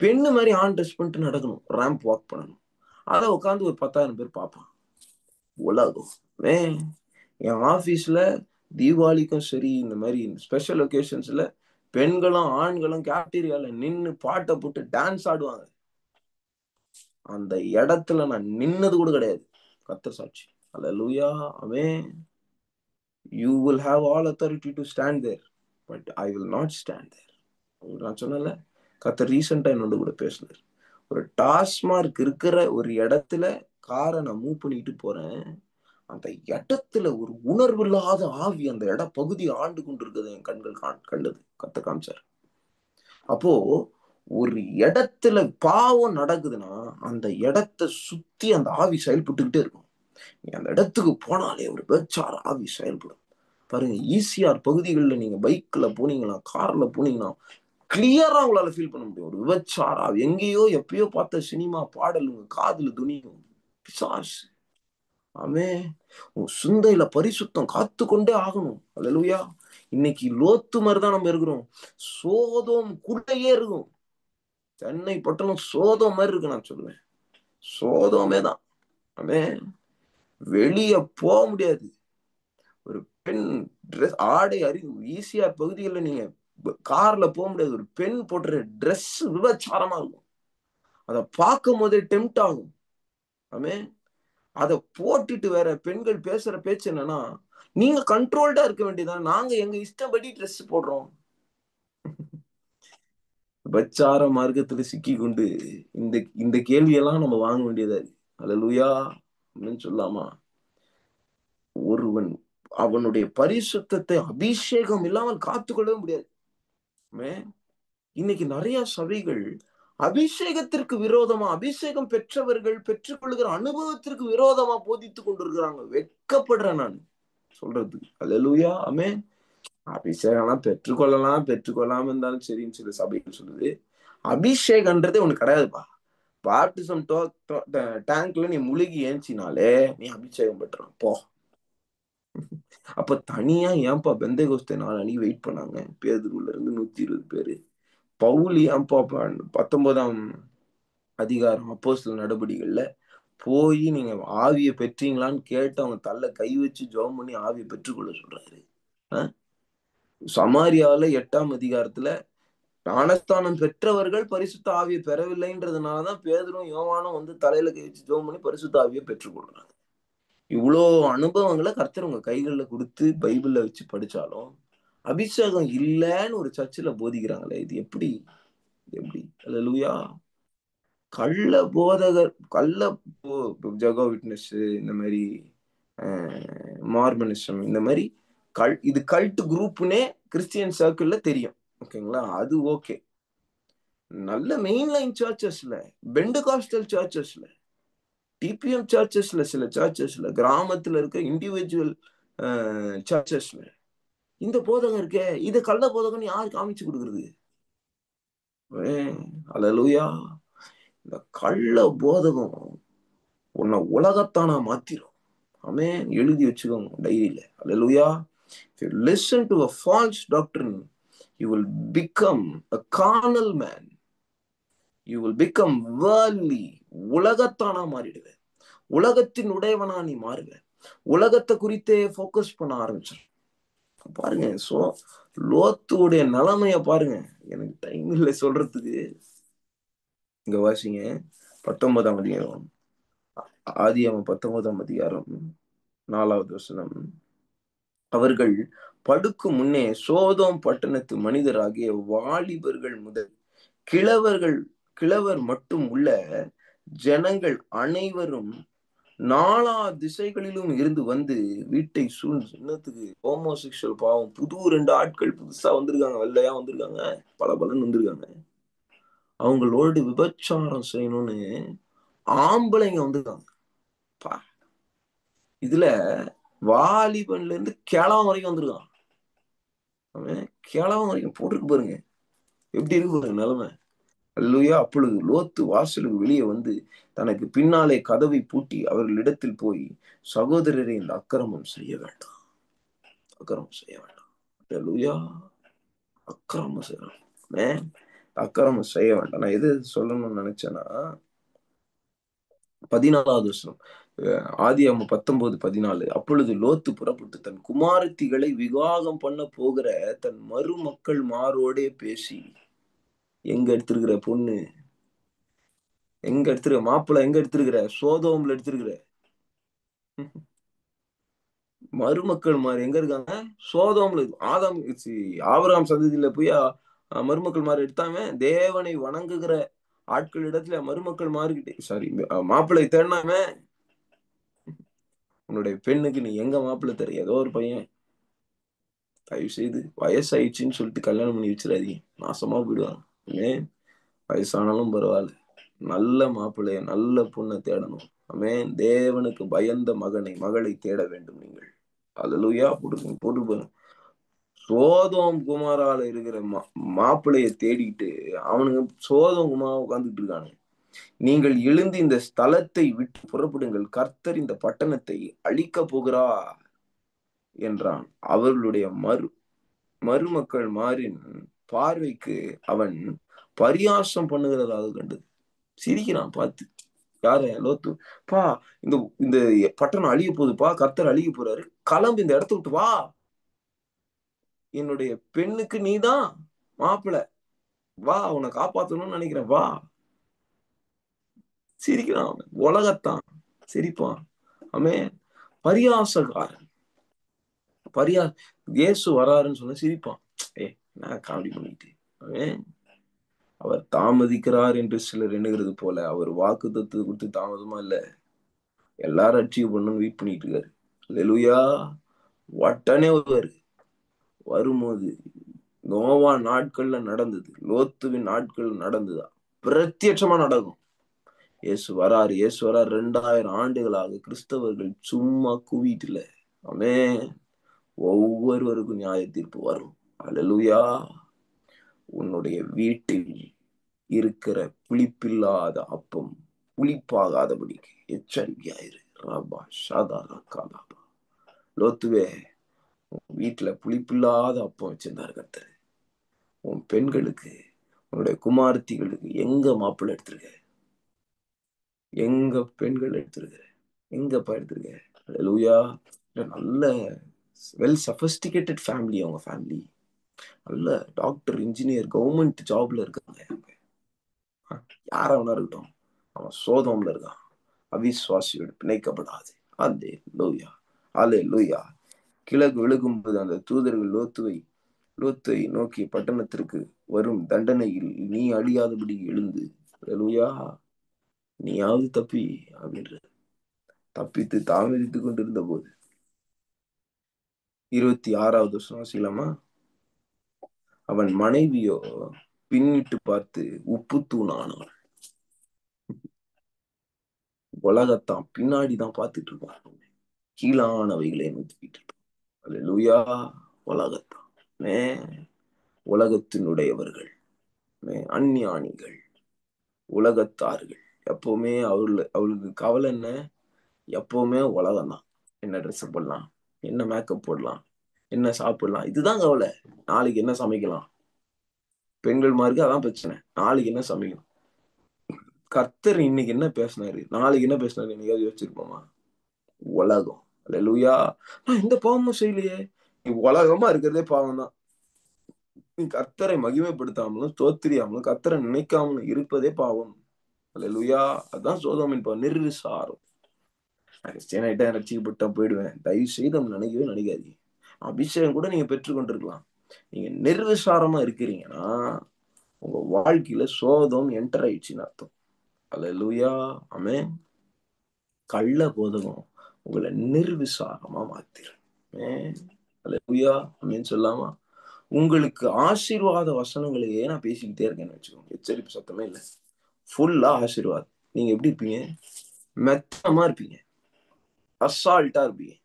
பெண்ணு மாதிரி ஆண் ட்ரெஸ் பண்ணிட்டு நடக்கணும், ரேம்ப் வாக் பண்ணணும். அதை உட்காந்து ஒரு 10,000 பேர் பார்ப்பான். உலகம். என் ஆபீஸ்ல தீபாவளிக்கும் சரி, இந்த மாதிரி ஸ்பெஷல் ஒகேஷன்ஸ்ல பெண்களும் ஆண்களும் கேப்டீரியால நின்னு பாட்டை போட்டு டான்ஸ் ஆடுவாங்க. அந்த இடத்துல நான் நின்னது கூட கிடையாது. கர்த்தர் சாட்சி. அல்லேலூயா. ஆமென். You will have all authority to stand there, but I will not stand there. நான் சொன்னல, கர்த்தர் ரீசெண்டா என்னோட கூட பேசினார். ஒரு டாஸ்மார்க் இருக்கிற ஒரு இடத்துல காரை நான் மூவ் பண்ணிட்டு போறேன். அந்த இடத்துல ஒரு உணர்வு இல்லாத ஆவி அந்த இட பகுதி ஆண்டு கொண்டிருக்கிறது என் கண்கள் கண்டது. கர்த்தர் காமிச்சார். அப்போ ஒரு இடத்துல பாவம் நடக்குதுன்னா அந்த இடத்தை சுத்தி அந்த ஆவி செயல்பட்டுக்கிட்டே இருக்கும். நீ அந்த இடத்துக்கு போனாலே ஒரு பேச்சார ஆவி செயல்படும். பாருங்க, ஈசிஆர் பகுதிகளில் நீங்க பைக்ல போனீங்கன்னா, கார்ல போனீங்கன்னா கிளியரா உங்களால ஃபீல் பண்ண முடியும். ஒரு விபச்சார ஆவி. எங்கேயோ எப்பயோ பார்த்த சினிமா பாடல் உங்க காதுல துணியும். பிசாசு. ஆமே. உன் சிந்தையில பரிசுத்தம் காத்து கொண்டே ஆகணும். அல்லேலூயா. இன்னைக்கு லோத்து மாதிரிதான் நம்ம இருக்கிறோம். சோதோம் குள்ளையே இருக்கும். சென்னை பட்டணம் சோதம் மாதிரி இருக்கு. நான் சொல்லுவேன், சோதமே தான். ஆமே. வெளிய போக முடியாது. ஒரு பெண் ட்ரெஸ் ஆடை ஈசிஆர் பகுதிகளில் நீங்க கார்ல போக முடியாது. ஒரு பெண் போடுற ட்ரெஸ் விபச்சாரமா இருக்கும். அதை பார்க்கும் போதே டெம்ட் ஆகும். ஆமே. அதை போட்டுட்டு வேற பெண்கள் பேசுற பேச்சு என்னன்னா, நீங்க கண்ட்ரோல்டா இருக்க வேண்டியதான், நாங்க எங்க இஷ்டப்படி ட்ரெஸ் போடுறோம். விபச்சார மார்க்கத்துல சிக்கி கொண்டு இந்த இந்த கேள்வியெல்லாம் நம்ம வாங்க வேண்டியதா இருக்கு. அல்லேலூயா அப்படின்னு சொல்லாமா? ஒருவன் அவனுடைய பரிசுத்தத்தை அபிஷேகம் இல்லாமல் காத்துக்கொள்ளவே முடியாது. இன்னைக்கு நிறைய சபைகள் அபிஷேகத்திற்கு விரோதமா, அபிஷேகம் பெற்றவர்கள் பெற்றுக்கொள்கிற அனுபவத்திற்கு விரோதமா போதித்துக் கொண்டிருக்கிறாங்க. வெட்கப்படுறேன் நான் சொல்றதுக்கு. அல்லேலூயா. ஆமென். அபிஷேகம்லாம் பெற்றுக்கொள்ளலாம், பெற்றுக்கொள்ளாம இருந்தாலும் சரின்னு சொல்லி சபைகள் சொல்லுது. அபிஷேகன்றதே ஒண்ணு கிடையாதுப்பா. பாப்டிசம் டேங்க்ல நீ முழுகி ஏஞ்சினாலே நீ அபிஷேகம் பெற்றுறோம் போ. அப்ப தனியா ஏன்பா பெந்தேகோஸ்தே நாளன்னைக்கு வெயிட் பண்ணாங்க? பேதுருல இருந்து 120 பேரு. பவுல் ஏன்பா 19ஆம் அதிகாரம் அப்போஸ்தலர் நடபடிகள்ல போய் நீங்க ஆவியை பெற்றீங்களான்னு கேட்டு அவங்க தள்ள கை வச்சு ஜெபம் பண்ணி ஆவியை பெற்றுக்கொள்ள சொல்றாரு. சமாரியால 8ஆம் அதிகாரத்துல ஞானஸ்தானம் பெற்றவர்கள் பரிசுத்த ஆவியை பெறவில்லைன்றதுனாலதான் பேதுரும் யோவானும் வந்து தலையில கை வச்சு ஜெபம் பண்ணி பரிசுத்த ஆவியை பெற்றுக்கொள்றாங்க. இவ்வளோ அனுபவங்களை கர்த்தர் உங்க கைகள்ல கொடுத்து பைபிள்ல வச்சு படிச்சாலும் அபிஷேகம் இல்லைன்னு ஒரு சர்ச்சில் போதிக்கிறாங்களே, இது எப்படி? எப்படி? அல்லேலூயா. கள்ள போதகர், ஜெகோ விட்னஸ், இந்த மாதிரி மார்மனிசம், இந்த மாதிரி இது கல்ட் குரூப்னே கிறிஸ்டியன் சர்க்கிள்ல தெரியும். ஓகேங்களா? அது ஓகே. நல்ல மெயின் லைன் சர்ச்சஸ்ல, பெண்டகாஸ்டல் சர்ச்சஸ்ல, டிபிஎம் சர்ச்சஸ்ல, சில சர்ச்சஸ்ல, கிராமத்துல இருக்க இண்டிவிஜுவல் சர்ச்சஸ்ல இந்த போதகம் இருக்கே, இது கள்ள போதகம் யாரு காமிச்சு கொடுக்குறது? அல்லேலூயா. இந்த கள்ள போதகம் உன்னை உலகத்தானா மாத்திரும். ஆமென். எழுதி வச்சுக்கோங்க டைரியில. அல்லேலூயா. If you listen to a false doctrine, you will become a carnal man. You will become worldly. உலகத்தானா மாறிடுவேன். உலகத்தின் உடையவனா நீ மாறுவேன். உலகத்தை குறித்தே போக்கஸ் பண்ண ஆரம்பிச்சு. பாருங்க, லோத்துடைய நிலைமைய பாருங்க. எனக்கு டைம் இல்லை சொல்றதுக்கு. இங்க வாசிங்க 19ஆம் அதிகாரம், ஆதியாகமம் 19ஆம் அதிகாரம் 4வது வசனம். அவர்கள் படுக்கும் முன்னே சோதோம் பட்டணத்து மனிதராகிய வாலிபர்கள் முதல் கிழவர் மட்டும் உள்ள ஜனங்கள் அனைவரும் நாலா திசைகளிலும் இருந்து வந்து வீட்டை சூழ்ந்துக்கு. ஹோமோசெக்சுவல் பாவம். புது 2 ஆட்கள் புதுசா வந்திருக்காங்க, வெள்ளையா வந்திருக்காங்க, பலன்னு வந்திருக்காங்க. அவங்களோடு விபச்சாரம் செய்யணும்னு ஆம்பளைங்க வந்திருக்காங்க. இதுல வாலிபன்ல இருந்து கிழவன் வரைக்கும் வந்திருக்கான். கிழவன் வரைக்கும் போட்டுருக்கு பாருங்க, எப்படி இருக்கு பாருங்க நிலைமை. அல்லேலூயா. அப்பொழுது லோத்து வாசலுக்கு வெளியே வந்து தனக்கு பின்னாலே கதவை பூட்டி அவர்களிடத்தில் போய், சகோதரரை இந்த அக்கிரமம் செய்ய வேண்டாம், அக்கிரமம் செய்ய வேண்டாம். அல்லேலூயா. அக்கிரமம் செய்யணும், அக்கிரமம் செய்ய வேண்டாம். நான் எது சொல்லணும்னு நினைச்சேன்னா, 14வது வசனம். ஆதியாகமம் 19:14. அப்பொழுது லோத்து புறப்பட்டு தன் குமாரத்திகளை விவாகம் பண்ண போகிற தன் மருமக்கள் மாரோடே பேசி, எங்க எடுத்திருக்கிற பொண்ணு, எங்க எடுத்திருக்க மாப்பிள்ளை, எங்க எடுத்திருக்கிற, சோதோம்ல எடுத்திருக்கிற. மருமக்கள் மாறு எங்க இருக்காங்க, சோதோம்ல. ஆதாம் ஆபிரகாம் சந்ததியில போய் மருமக்கள் மாறு எடுத்தாங்க. தேவனை வணங்குகிற ஆட்கள் இடத்துல மருமக்கள் மாறுகிட்டே, சாரி, மாப்பிள்ளை தேடினாம. உன்னுடைய பெண்ணுக்கு நீ எங்க மாப்பிள்ளை தர? ஏதோ ஒரு பையன், தயவு செய்து வயசாயிடுச்சுன்னு சொல்லிட்டு கல்யாணம் பண்ணி வச்சிடாதீங்க, நாசமா போயிடுவாங்க. ஏன் வயசானாலும் பரவாயில்ல, நல்ல மாப்பிள்ளைய நல்ல பொண்ணை தேடணும். ஆமென். தேவனுக்கு பயந்த மகளை தேட வேண்டும் நீங்கள். அல்லேலூயா. போட்டு சோதோம் குமாரால இருக்கிற மாப்பிள்ளைய தேடிட்டு அவனுங்க சோதோம் குமாரா உட்கார்ந்துட்டு இருக்காங்க. நீங்கள் எழுந்து இந்த ஸ்தலத்தை விட்டு புறப்படுங்கள், கர்த்தர் இந்த பட்டணத்தை அழிக்க போகிறார் என்றான். அவர்களுடைய மருமக்கள் மாரின் பார்வைக்கு அவன் பரியாசம் பண்ணுகிறதாக கண்டது. சிரிக்கிறான் பார்த்து. யார? லோத்து. பா, இந்த இந்த பட்டணம் அழிய போகுதுப்பா, கர்த்தர் அழிய போறாரு, கிளம்பு, இந்த இடத்த விட்டு வா, என்னுடைய பெண்ணுக்கு நீதான் மாப்பிள்ளை, வா, உன்னை காப்பாத்தணும்னு நினைக்கிறேன், வா. சிரிக்கிறான் அவன். உலகத்தான் சிரிப்பான். அவன் பரியாசக்காரன். இயேசு வராருன்னு சொன்ன சிரிப்பான். நான் காமெடி பண்ணிட்டு. அவன் அவர் தாமதிக்கிறார் என்று சிலர் எண்ணுகிறது போல அவர் வாக்குத்தத்தத்தை கொடுத்து தாமதமா இல்ல, எல்லாரும் அச்சீவ் பண்ணணும்னு வெயிட் பண்ணிட்டு இருக்காரு. அல்லேலூயா. உடனே வரும்போது நோவா நாட்கள்ல நடந்தது, லோத்துவின் நாட்கள்ல நடந்ததா பிரத்யட்சமா நடக்கும். இயேசு வராரு 2000 ஆண்டுகளாக கிறிஸ்தவர்கள் சும்மா குவிட்டுல. ஆமென். ஒவ்வொருவருக்கும் நியாய தீர்ப்பு வரும். அல்லேலூயா. உன்னுடைய வீட்டில் இருக்கிற புளிப்பில்லாத அப்பம் புளிப்பாகாதபடிக்கு எச்சரிக்கையாயிரு. ராபா ஷாதாரா காலாபா. லோத்துவே, வீட்டுல புளிப்பில்லாத அப்பம் வச்சிருந்தாரு கர்த்தர். உன் பெண்களுக்கு, உன்னுடைய குமாரத்திகளுக்கு எங்க மாப்பிள்ளை எடுத்திருக்க? எங்க பெண்கள் எடுத்திருக்க? எங்கப்பா எடுத்திருக்க? அல்லேலூயா. நல்ல வெல் சஃபஸ்டிகேட்டட் ஃபேமிலி, அவங்க ஃபேமிலி. நல்ல டாக்டர், இன்ஜினியர், கவர்மெண்ட் ஜாப்ல இருக்காங்க. யாரா வேணா இருக்கட்டும், அவன் சோதோம்ல இருக்கான். அவிஸ்வாசியோடு பிணைக்கப்படாது. அல்லேலூயா. அல்லேலூயா. கிழக்கு விழுகும்போது அந்த தூதர்கள் லோத்தை நோக்கி, பட்டணத்திற்கு வரும் தண்டனையில் நீ அழியாதபடி எழுந்து, அல்லேலூயா, நீயாவது தப்பி அப்படின்ற. தப்பித்து தாமதித்துக் கொண்டிருந்த போது 26வது வருஷம் வாசிக்கலாமா? அவன் மனைவியோ பின்னிட்டு பார்த்து உப்பு தூணானாள். உலகத்தான் பின்னாடிதான் பார்த்துட்டு இருப்பான். கீழானவைகளை நோக்கிட்டு இருப்பான். அல்லேலூயா. உலகத்தான், உலகத்தினுடையவர்கள், அஞ்ஞானிகள், உலகத்தார்கள். எப்பவுமே அவளுக்கு கவலை என்ன? எப்பவுமே உலகம் தான். என்ன ட்ரெஸ் போடலாம், என்ன மேக்கப் போடலாம், என்ன சாப்பிடலாம், இதுதான் கவலை. நாளைக்கு என்ன சமைக்கலாம். பெண்கள் மாதிரி அதான் பிரச்சனை. நாளைக்கு என்ன சமைக்கணும். கர்த்தர் இன்னைக்கு என்ன பேசினாரு, நாளைக்கு என்ன பேசினாரு, என்னைக்காவது யோசிச்சிருப்போமா? உலகம். அல்லேலூயா. நான் எந்த பாவமும் செய்யலையே. நீ உலகமா இருக்கிறதே பாவம் தான். நீ கர்த்தரை மகிமைப்படுத்தாமலும் தோத்திரியாமலும் கர்த்தரை நினைக்காமலும் இருப்பதே பாவம். அல்லேலூயா. அதான் சோதோமின் பாவம். நிர்விசாரம். கிறிஸ்டியன் ஆயிட்டா ரட்சிக்கப்பட்டா போயிடுவேன், தயவு செய்து நம்ம நினைக்காதீங்க. அபிஷேகம் கூட நீங்க பெற்றுக்கொண்டிருக்கலாம். நீங்க நிர்விசாரமா இருக்கிறீங்கன்னா உங்க வாழ்க்கையில சோதம் என்டர் ஆயிடுச்சுன்னு அர்த்தம். அல்லேலூயா. ஆமென். கள்ள போதகம் உங்களை நிர்விசாரமா மாத்திரும். அல்லேலூயா. ஆமென் சொல்லாமா? உங்களுக்கு ஆசீர்வாத வசனங்களையே நான் பேசிக்கிட்டே இருக்கேன்னு வச்சுக்கோங்க, எச்சரிப்பு சத்தமே இல்லை, ஃபுல்லா ஆசீர்வாதம். நீங்க எப்படி இருப்பீங்க? மெத்தமா இருப்பீங்க, அசால்ட்டா இருப்பீங்க.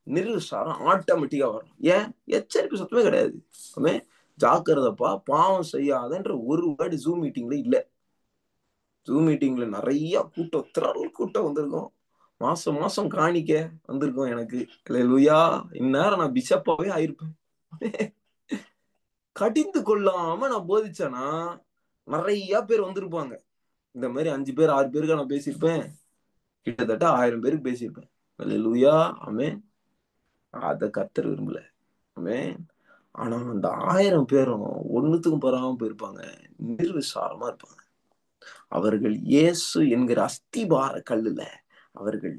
நிர்விசாரம் ஆட்டோமேட்டிக்கா வரும். ஏன்? எச்சரிப்பு சத்தமே கிடையாது. ஆமென். ஜாக்கிரதப்பா, பாவம் செய்யாதன்ற ஒரு வேர்டு ஜூம் மீட்டிங்ல இல்ல. ஜூம் மீட்டிங்ல நிறைய கூட்டம், திரள் கூட்டம் வந்திருக்கும். மாசம் மாசம் காணிக்க வந்திருக்கும் எனக்கு. அல்லேலூயா. இந்நேரம் நான் பிஷப்பாவே ஆயிருப்பேன். கடிந்து கொள்ளாம நான் போதிச்சேன்னா நிறைய பேர் வந்திருப்பாங்க. இந்த மாதிரி 5 பேர் 6 பேருக்கு நான் பேசியிருப்பேன். கிட்டத்தட்ட 1000 பேருக்கு பேசியிருப்பேன். அல்லேலூயா, ஆமென். அத கர்த்தர் விரும்பல. ஆமென். ஆனா அந்த 1000 பேரும் ஒண்ணுத்துக்கும் பெறாம போயிருப்பாங்க. நிர்விசாரமா இருப்பாங்க. அவர்கள் இயேசு என்கிற அஸ்திபார கல்லுல அவர்கள்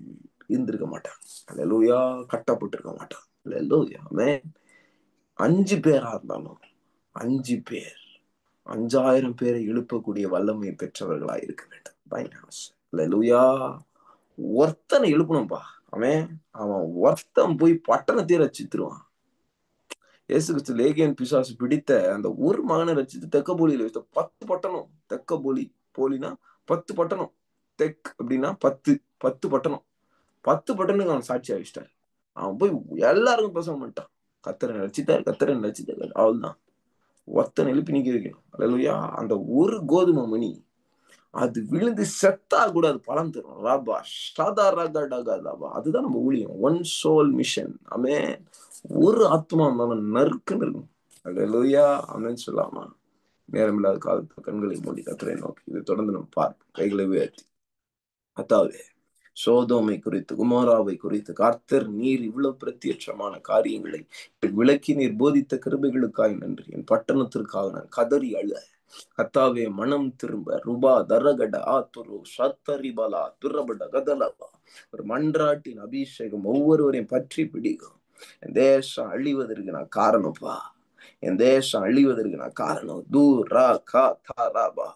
இருந்திருக்க மாட்டாங்க. அல்லேலூயா, கட்டப்பட்டிருக்க மாட்டாங்க. அல்லேலூயா, ஆமென். 5 பேரா இருந்தாலும் 5 பேர் 5000 பேரை எழுப்பக்கூடிய வல்லமை பெற்றவர்களாய் இருக்க வேண்டும். அல்லேலூயா. ஒருத்தனை எழுப்பணும்பா. அவன் அவன் ஒருத்தன் போய் பட்டணத்தையே ரட்சித்துருவான். இயேசு கிறிஸ்து லேகியன் பிசாசு பிடித்த அந்த ஒரு மகனை ரட்சித்து தெக்கப்போலியில வைத்த 10 பட்டணம். தெக்கப்போலி போலினா 10 பட்டணம். தெக் அப்படின்னா 10 பட்டணம். 10 பட்டணத்துக்கு அவன் சாட்சி ஆகிட்டார். அவன் போய் எல்லாருக்கும் பிரசவம் பண்ணிட்டான். கர்த்தரை ரட்சித்தார், கர்த்தரை ரட்சித்தார். அவ்வளவுதான். ஒருத்தனை எழுப்பி நிக்க வைக்கணும். அல்லேலூயா. அந்த ஒரு கோதுமை மணி அது விழுந்து செத்தா கூட அது பலன் தரும். ராபா ஷதா ரகடகதபா. அதுதான் நம்ம ஊழியம். One soul mission. ஆமென். ஒரு ஆத்மா இருந்தாலும் நறுக்குன்னு இருக்கும். அல்லேலூயா, ஆமென் சொல்லாமா. நேரமில்லாத காலத்துல கண்களை மூடி கர்த்தரை நோக்கி இதை தொடர்ந்து நம்ம பார்ப்போம். கைகளை உயர்த்தி. கர்த்தாவே, சோதோமை குறித்து, குமாராவை குறித்து கர்த்தர் நீர் இவ்வளவு பிரத்யட்சமான காரியங்களை விளக்கி நீர் போதித்த கிருபைகளுக்காய் நன்றி. என் பட்டணத்திற்காக நான் கதறி அழ கர்த்தாவே, மனம் திரும்ப ருபா தரகட ஆத்துரு சத்தரிபலா துரபட கதலபா ஒரு மன்றாட்டின் அபிஷேகம் ஒவ்வொருவரையும் பற்றி பிடிக்கும். என் தேசம் அழிவதற்கு நான் காரணப்பா. என் தேசம் அழிவதற்கு நான் காரணம். தூரா கா தாராபா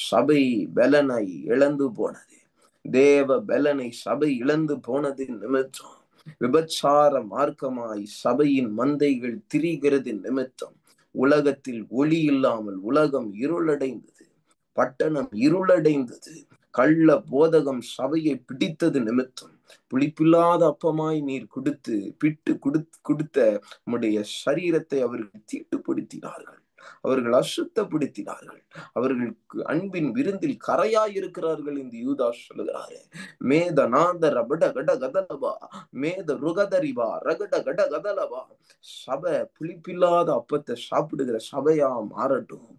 சபை பலனை இழந்து போனது. தேவ பலனை சபை இழந்து போனது நிமித்தம் விபச்சார மார்க்கமாய் சபையின் மந்தைகள் திரிகிறது நிமித்தம் உலகத்தில் ஒளி இல்லாமல் உலகம் இருளடைந்தது. பட்டணம் இருளடைந்தது. கள்ள போதகம் சபையை பிடித்தது நிமித்தம் புளிப்பில்லாத அப்பமாய் நீர் கொடுத்து பிட்டு கொடுத்த உம்முடைய சரீரத்தை அவர்கள் தீட்டுப்படுத்தினார்கள். அவர்கள் அசுத்தப்படுத்தினார்கள். அவர்களுக்கு அன்பின் விருந்தில் கரையாயிருக்கிறார்கள் என்று யூதாஸ் சொல்லுகிறாரு. மேத நாத ரபட கட கதலபா மேத ருகதரிபா ரகட கட கதலபா. சபை புளிப்பில்லாத அப்பத்தை சாப்பிடுகிற சபையா மாறட்டும்.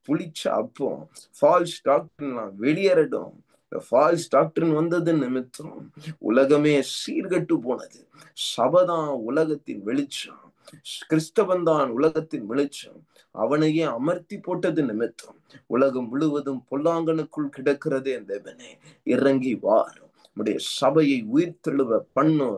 புளிச்ச அப்பம் ஃபால்ஸ் டாக்டரின் வெளியேறட்டும். ஃபால்ஸ் டாக்டரின் வந்தது நிமித்தம் உலகமே சீர்கட்டு போனது. சபைதான் உலகத்தின் வெளிச்சம். கிறிஸ்தவன் தான் உலகத்தின் வெளிச்சம். அவனையே அமர்த்தி போட்டது நிமித்தம் உலகம் முழுவதும் பொல்லாங்கனுக்குள் கிடக்கிறது. என் தேவனே, இறங்கி வாரும். உடைய சபையை உயிர்த்தெழுவ பண்ணும்.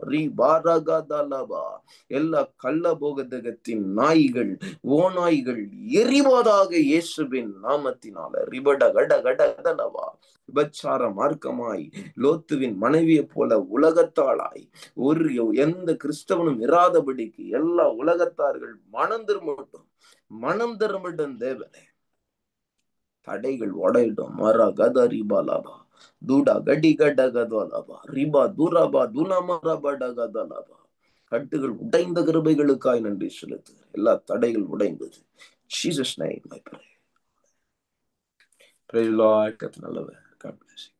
எல்லா கள்ள போகதகத்தின் நாய்கள் ஓநாய்கள் எரிவதாக இயேசுவின் நாமத்தினால ரிபட கட கடலவா. விபச்சார மார்க்கமாய் லோத்துவின் மனைவியை போல உலகத்தாளாய் எந்த கிறிஸ்தவனும் இராதபடிக்கு எல்லா உலகத்தார்கள் மனம் திரும்பட்டும் தேவனே. தடைகள் உடையிடும். மரா கத ரிபாலாபா தூடா கடி கட கதலாபா ரிபா துராபா துனமரபட கதலாபா. கட்டுகள் உடைந்த கிருபைகளுக்காய் நன்றி செலுத்து. எல்லா தடைகள் உடைந்தது. Jesus name I pray. Praise the Lord. நல்லவர். God bless you.